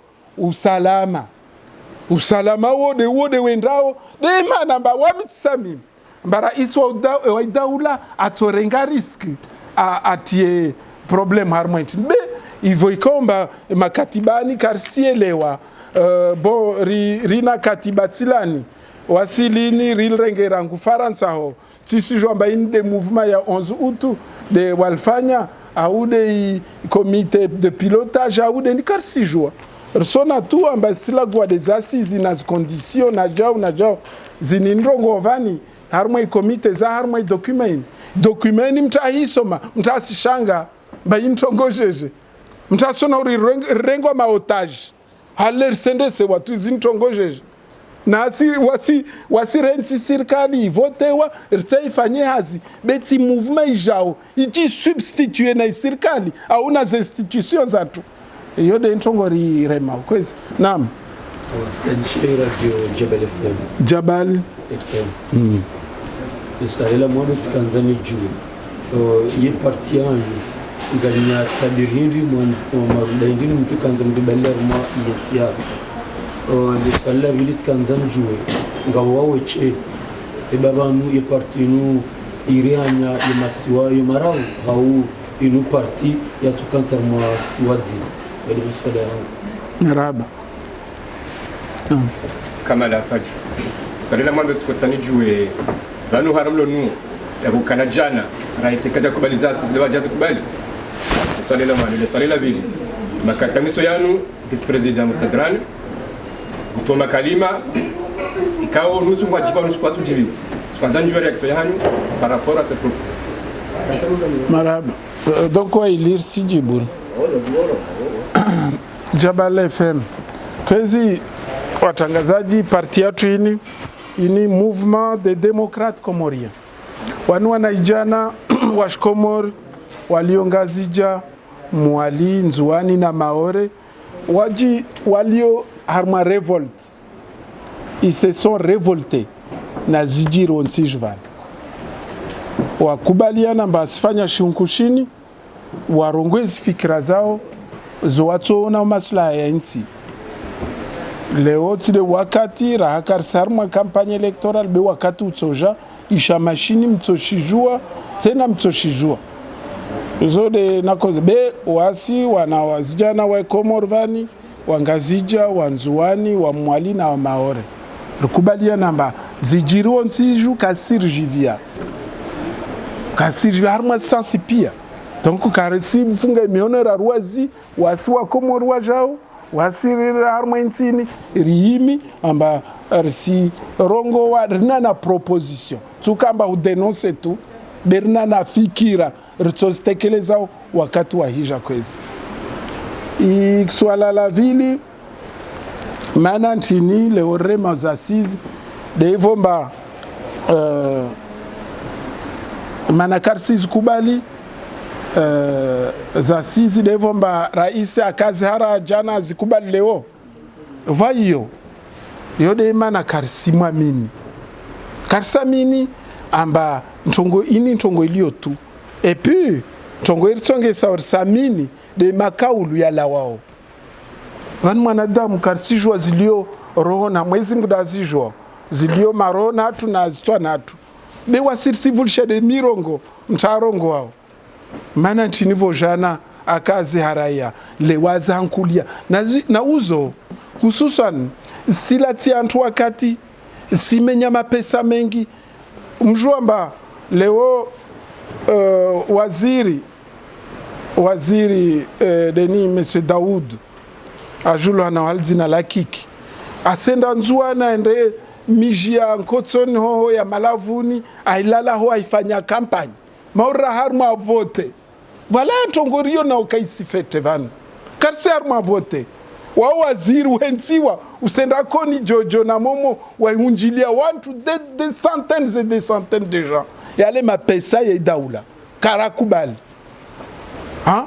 usalama wode wendao de mana mba wamitsami mbara iswa wa daula atorenga riski atie problem harmoint be ivo ikomba makatibani karsielewa bon rina katiba tsilani wasilini rilrengera ngufaransa ho tisijomba inde mouvement ya 11 août de walfanya au de comité de pilotage au de karsijwa sona tu ambasila gwa des assises nas conditions na jao zinindrongo vani harmo comité za harmo document mtahisoma mtasishanga bayintongojeje mtasona uri rengo maotage haler sendese watu zintongojeje na wasirensi serikali votewa rsaifanye hazi beti mouvement ijao iti substituer na serikali au na institutions zatu iyo de ntongori rema kwezi naam سنشي راديو جبل FM Jabal FM Israela Mohamed Kanzani Juu ye parti yangu nganya tadiriri marudaindi mtu kanza mbibaler ma yetsia Israela bilit Kanzani Juu ngawawe che ebabanu ye parti nu irianya ye masiwa ye marau au inu parti ya tukanza ma siwazi bali Israela Maraba kama la fajr Israela Mohamed Kanzani Juu banu haramlo nu ya kukanajana rais kaja kubaliza sisi leo jaza kubali swali la mali swali la bili makatamiso yanu vice president Mustadran kutoma kalima ikao nusu wajibu nusu kwa tujibu kwanza njoo reaction yanu par rapport à ce propos Maraba donc quoi il si Djiboul Jabal FM kwezi watangazaji parti yetu ini mouvement des démocrates comoriens wanu wanaijana washkomor waliongazija mwali nzuani na maore walio harma revolt ils se sont révoltés na zijiro nsijvan wakubaliana mbasifanya shunkushini warongwezi fikira zao zowatsona maslaha ya nchi leo tide wakati rahakar sarma kampanye electoral be wakati utsoja isha mashini mtsoshijua tena mtsoshijua zode nakoze be wasi wanawazijana wa Komorvani wangazija wanzuani wa mwali na wa maore rukubalia namba zijiriwo nsiju kasirjivia harma sansi pia donc karisi bufunga mionera ruazi wasi wa Komorwa jao wasirira harma insini riimi amba rsi rongo wa rina proposition tukamba udenonse tu berna na fikira ritostekeleza wakati wa hija kwezi swala la vili maana ntini leo rema za sizi deivomba maana karsizi kubali za sizi deivomba rais akazi hara jana zikubali leo vaiyo yode maana karsimwa mini karsamini amba ntongo ini ntongo iliyo tu et puis ntongo ilitonge saur samini de makaulu ya lawao wanu mwanadamu karsijwa zilio roho na mwezi muda zijwa zilio maroho na hatu na zitwa na hatu be wasirisivulisha de mirongo mtarongo wao mana ntinivo jana akazi haraya lewazi hankulia na uzo hususan silati antu wakati simenya mapesa mengi mjuamba leo waziri deni monsieur Daoud ajulo na walzina la kiki asenda nzuana ende mijia nkotsoni ho ya malavuni ailala ho aifanya kampani maura harma vote vala ntongorio na ukaisifete vanu karse harma vote wa waziri wenziwa usenda koni jojo na momo waunjilia wantu des centaines et des centaines de gens yale mapesa ya daula karakubali ha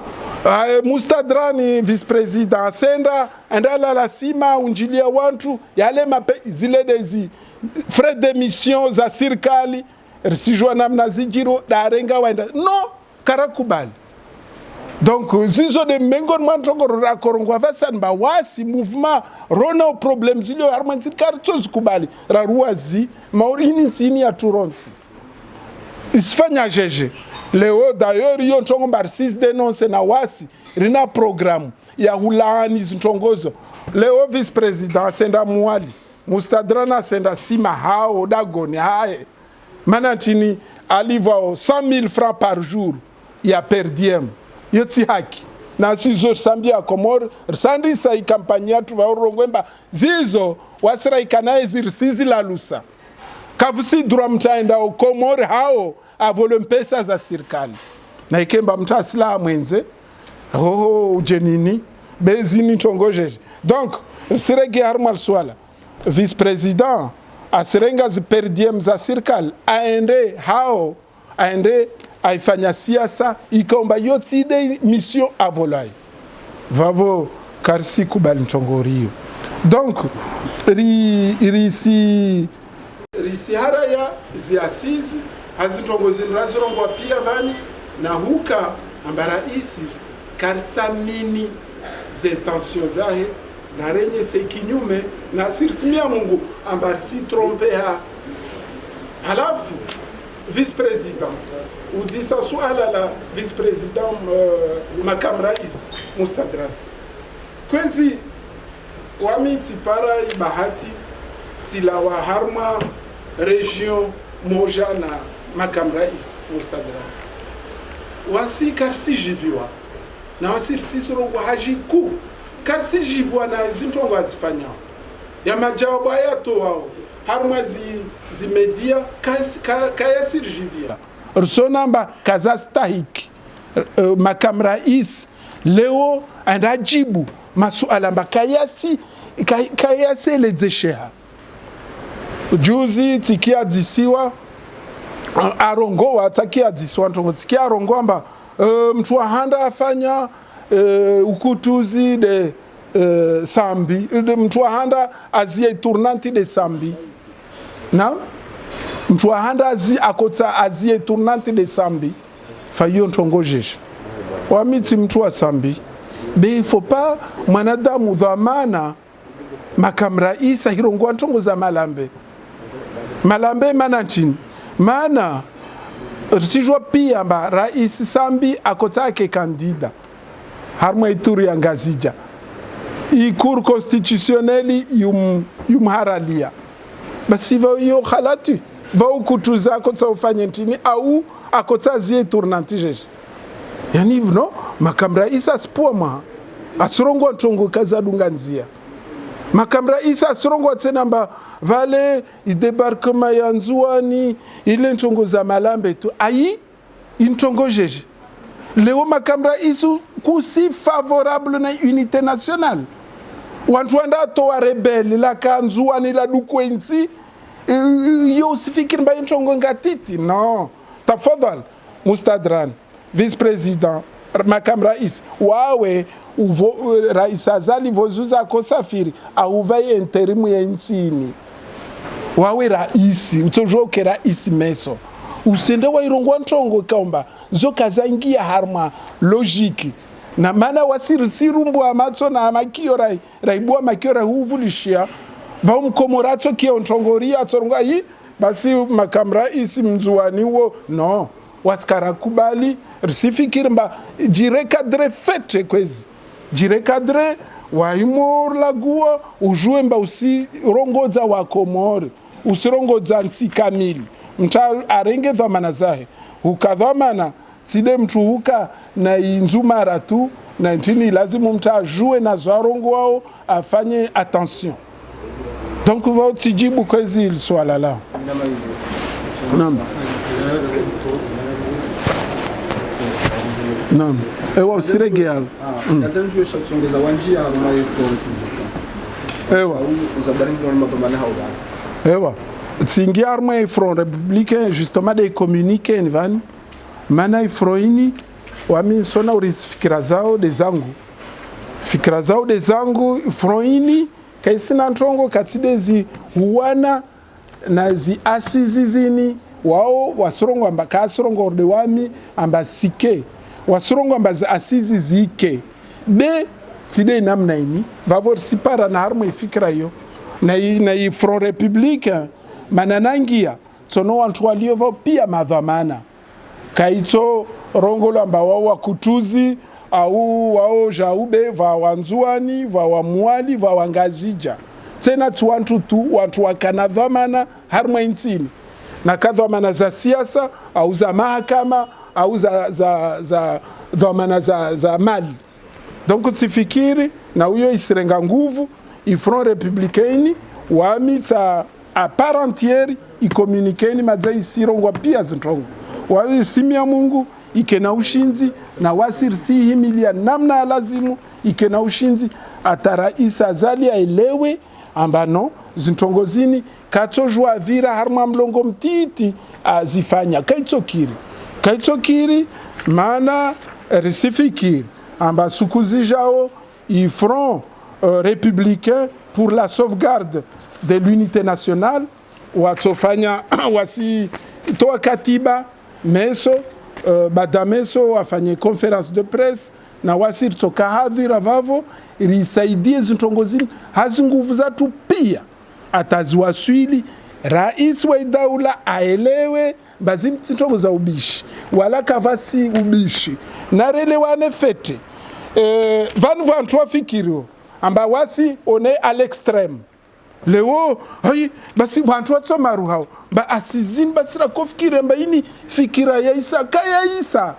Mustadrani vice president senda andala la sima unjilia wantu yale zile dezi frais d'émission za serikali risijwa namna zijiro darenga waenda no karakubali donc zizo de mengon mantongo rakorongwa vasan ba wasi mouvement rona problem zilio harmanzi kartos kubali raruazi maurini nsini ya turonsi isfanya jeje leo d'ailleurs yo ntongo bar 6 denonce na wasi rina programu ya hulani zintongozo leo vice president senda mwali Mustadrana senda sima hao dagoni hae manatini alivao 100,000 francs par jour ya per diem yoti haki na sizo sambia komor sandi sai kampanya tu vaurongwemba zizo wasira ikanae zirisizi la lusa kavusi dura mtaenda komor hao avolo mpesa za serikali na ikemba mtasila mwenze ujenini bezini tongojeje donc sirege harmal swala vice president asirenga ziperdiem za serikali aende hao aende aifanya siasa ikaomba yote ide mission avolai vavo karsi kubali ntongorio Donc risi haraya ziasisi hazitongozini razirongwa pia vani na huka amba raisi karisamini zintention zahe na renye se kinyume na sirsimia Mungu amba si trompe ha. Halafu vice president udisa suala la vice president makamu rais Mustadrak kwezi wamiti para ibahati tila wa harma region moja na makamu rais Mustadrak wasi karsi jiviwa na wasi sisoro hajiku karsi jiviwa na zintongo azifanya ya majawabu ayato wao harma zimedia kaya sirjivia rusonamba kazastahiki makamu rais leo andajibu masuala mba kayasi elezesheha juzi tikia disiwa arongowa takia disiwa ntongo tikia arongowa mba mtu wa handa afanya ukutuzi de sambi mtu wa handa azie tournanti de sambi na mtu wa handa akota azie tournanti de sambi fayo ntongo jeshi wamiti mtu wa sambi be faut pas mwanadamu dhamana makamu rais ahirongwa ntongo za malambe mana nchini maana sijua pia mba rais sambi akotake kandida harma ituri ya ngazija ikuru constitutionneli yumharalia basi vayo khalatu vau kutuza akotsa ufanye ntini au akotsa zie tournanti jeje yani hivyo makamu rais asipoma asirongo ntongo kazadunga nzia makamu rais asirongo tena mba vale idebarkema ya nzuani ile ntongo za malambe tu ayi intongo jeje leo makamu rais kusi favorable na unité nationale wantu wanda toa rebeli la kanzuani la dukwensi yo usifikiri mba intongo ngatiti no tafadhali Mustadran vice president makamu rais wawe rais azali vozuza kosafiri auvaye interimu ya nchini wawe raisi utojoke raisi meso usende wa irongwa ntongo kaomba zoka zangia harma logiki na mana wasirumbu amatso na makio raibua makio rahuvulishia va mkomorato kia ntongoria atsoronga yi basi makamu rais mzuani wo no waskara kubali risifikiri mba jirekadre fete kwezi jirekadre waimor laguo ujue mba usirongoza wakomori usirongoza nsi kamili mta arenge dhamana zahe ukadhamana tide mtu huka na inzumara tu na ntini lazimu mta ajue na zwarongo wao afanye attention donc vao tijibu kwezi ili swala la naam naam ewa usiregea sikazanjwe shatsongeza wanjia haruma ifo ewa zabaringi no mabamana hawda ewa tsingia haruma ifo républicain justement des communiqués nvan mana ifroini wami sona urisfikira zao de zangu ifroini kaisina ntongo katidezi huwana na zi asizi zini wao wasurongo amba kasurongo orde wami amba sike wasurongo amba asizi zike de tide namna ini vavor sipara na harmo ifikira yo na i front républicain mananangia tono wantu walio vao pia madhamana kaito rongolo amba wao wakutuzi au wao jaube va wanzuani va wamuali va wangazija tena tu wantu wakana dhamana harmo insini na kadhamana za siasa au za mahakama au za dhamana za mali donc tsifikiri na huyo isirenga nguvu ifront républicain wamita a part entière icommuniqueni madza isirongwa pia zintongo wasimia Mungu ikena ushinzi na wasirisihi milia namna lazimu ikena ushinzi atara isa zali aelewe ambano zintongozini katojwa vira harma mlongo mtiti azifanya kaitsokiri maana risifikiri amba sukuzijao ifront républicain pour la sauvegarde de l'unité nationale watofanya wasitoa katiba meso badameso wafanye conference de presse na wasitoka hadhira vavo ilisaidie zintongozini hazi nguvu zatu pia ataziwaswili rais wa daula aelewe bazini zitongo za ubishi wala kavasi ubishi narelewane fete vanu vantu wafikirio amba wasi one à l'extrême leo hai basi vantu watsomaru hao ba asizini basira kofikire mba ini fikira ya Isa kaya Isa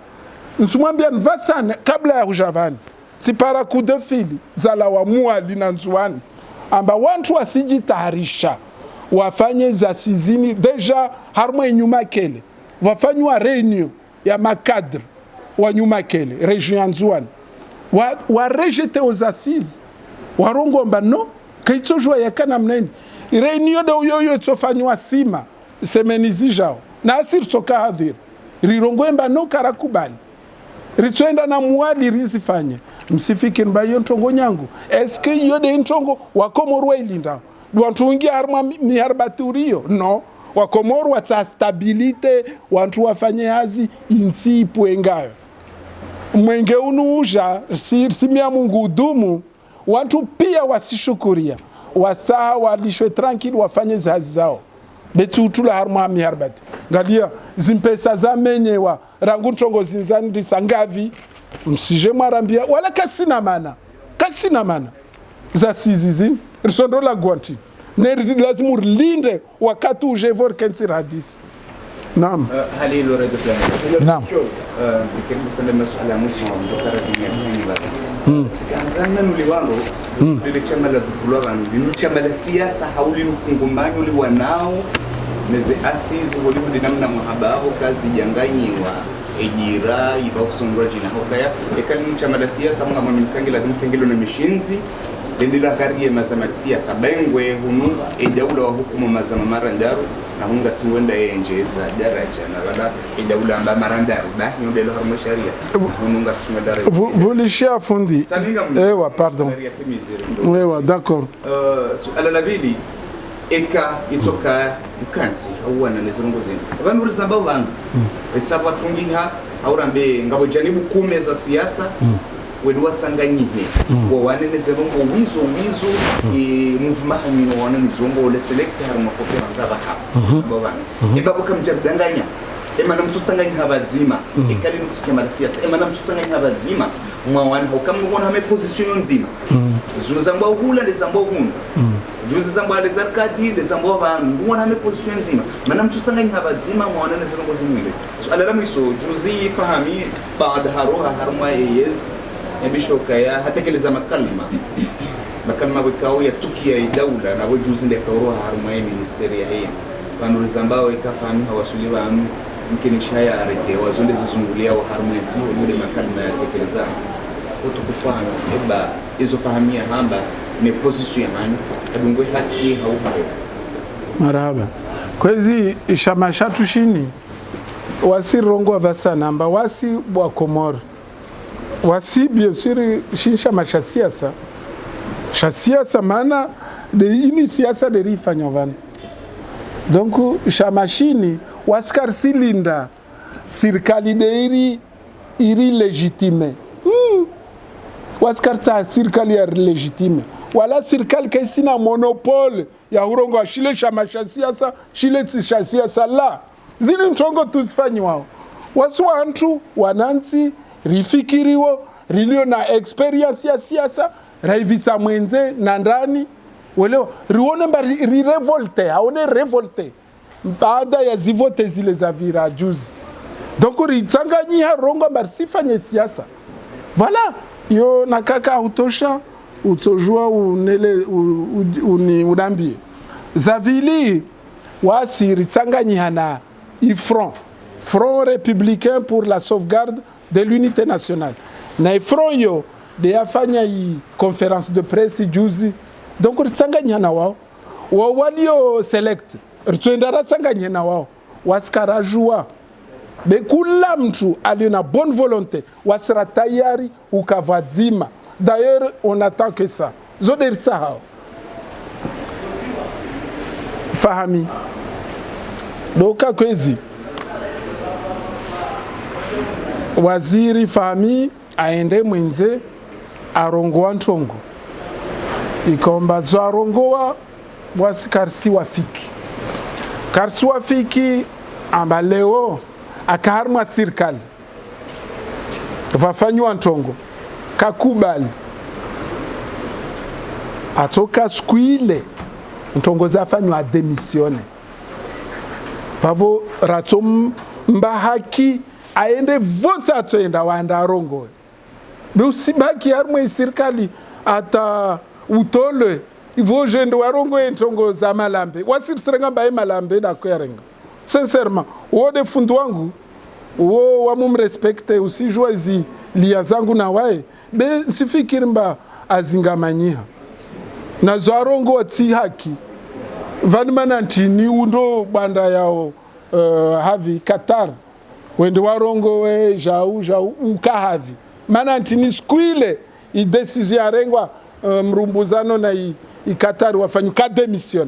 nsumwambia nvasana kabla ya hujavani sipara coup de fil zala wa muali na nzuani amba wantu wasijitaharisha wafanye za sizini deja harma nyuma kele wafanywa reunion ya makadre wa nyuma kele region nzuani wa rejete aux assises warongomba no kaitsojwa yakana mneni reunion de uyoyo tsofanywa sima semenizi jao na asir toka hadhir rirongomba no karakubali ritwenda na muali rizifanye msifikiri mba hiyo ntongo nyangu eske hiyo de ntongo wakomorwa ilinda wantu ingia harma miharbaturio no wakomorwa watsa stabilite wantu wafanye hazi insi ipuengayo mwenge unuuja simia Mungu udumu wantu pia wasishukuria wasaa walishwe tranquil wafanye zazi zao betutula harma miharbati ngalia zimpesa za menyewa rangu ntongo zinzani disangavi msije marambia wala kasina mana za sizizini risondo la gwanti ne lazimu linde wakati ujevor kensir hadis naam halilo radio planet naam fikiri msende masuala mwisho ndokara dunia baba sikanzana nuliwalo lile chama la dukulwa bantu ni chama la siasa hauli nkungumanyo li wanao neze asizi walimu dinamna muhababo kazi janganyiwa ejira ibafusungura jina hokaya ekali chama la siasa mga mamikangela dumkengelo na mishinzi lendila kariye mazama siasa bengwe hunu ejaula wa hukumu mazama marandaru na hunga tuwenda yenjeza daraja na wala ejaula amba marandaru ba nyodelo harmo sharia hununga tuwenda volishia fundi ewa pardon ewa d'accord suala la pili eka itoka ukansi auwana nezirongo zenu vanhu rizamba vanhu risava tungiha aurambe ngabo janibu kume za siasa wedu watsanganyihe wawane nezirongo wizo muvumahanyo wana nizongo ole select haru makopera zaba hapa samba vanhu ebabo kamjabdanganya emana mtsutsanganya habadzima ekali nutsikema la siasa emana mtsutsanganya habadzima mwawana hokamngona hame position nzima zuzamba uhula lezamba uhunda juzi zamba lezarkati lezamba vanhu ngona hame position nzima mana mtsutsanganya habadzima mwawana nezirongo zimwile so alalamu iso juzi fahami baada haroha harma yes ebishoka ya hatekeleza makalima wikao ya tukia idaula na wajuzi ndekaroha harma ya ministeri ya hii vanhu zambao ikafahami hawasuliwa mkinishaya arete wazonde zizungulia wa harmwenzi wale makalima ya tekeleza utukufahamu eba izo fahamia hamba ni position ya mani kadungwe haki hauhare marhaba kwezi ishamashatu shini wasi rongo vasa namba wasi bwa Komoro wasi bien sûr shisha mashasiasa shasiasa mana de ini siasa de rifanya van donc shamashini waskar silinda sirkali de iri legitime waskar ta sirkali ya legitime wala sirkali kaisina monopole ya urongo shile shamashasiasa shile tishasiasa la zili ntongo tuzifanywa wao wasu wantu wanansi rifikiriwo rilio na experience ya siasa raivitsa mwenze na ndani welewa rione mba rirevolte haone revolte baada ya zivote zile za vira juzi donc ritsanganyiha rongo mba sifanye siasa voilà yo nakaka utosha utojua unele unambie zavili wasi ritsanganyiha na front républicain pour la sauvegarde de l'unité nationale na front yo de afanya conférence de presse juzi donc ritsanganyiha na wao walio select rituendara tsanganye na wao waskarajua bekula mtu alio na bonne volonté wasira tayari ukavadzima d'ailleurs on attend que ça zoderitsa hao fahami doka kwezi waziri fahami aende mwenze arongoa ntongo ikomba zo arongoa wasi karsi wafiki amba leo akaharma serikali vafanywa ntongo kakubali atoka siku ile ntongo zafanywa demisione pavo ratom mbahaki aende vote atoenda wanda arongoe beusibaki harmwe serikali ata utole ivo jende warongoe ntongo za malambe wasirisirenga mbaye malambe na kwerenga sincèrement wode fundu wangu wo wamumrespekte usijua zi lia zangu na wae be sifikiri mba azingamanyiha na zwarongo ti haki vanimana ntini undo banda yao havi Qatar wende warongo we jau ukahavi mana ntini skuile i decision arengwa mrumbuzano na i Qatar wafanyu ka démission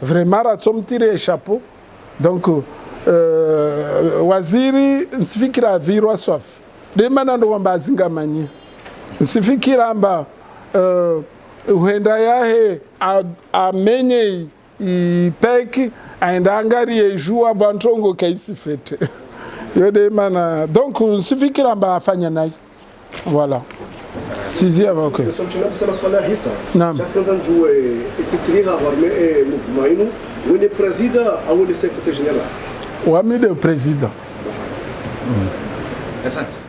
vraiment ratsomtire chapeau donc waziri nsifikira virwa swafi demana ndo wamba azingamanyiha nsifikira amba uenda yahe amenye ipeki aenda angarie jua vantongo kaisi fete yode mana donc nsifikira amba afanya naye voilà sizi avoke somshina bisala swala hisa naam jaskanza njue ititriha warme mouvement inu wene president au le secrétaire général wami de président Asante.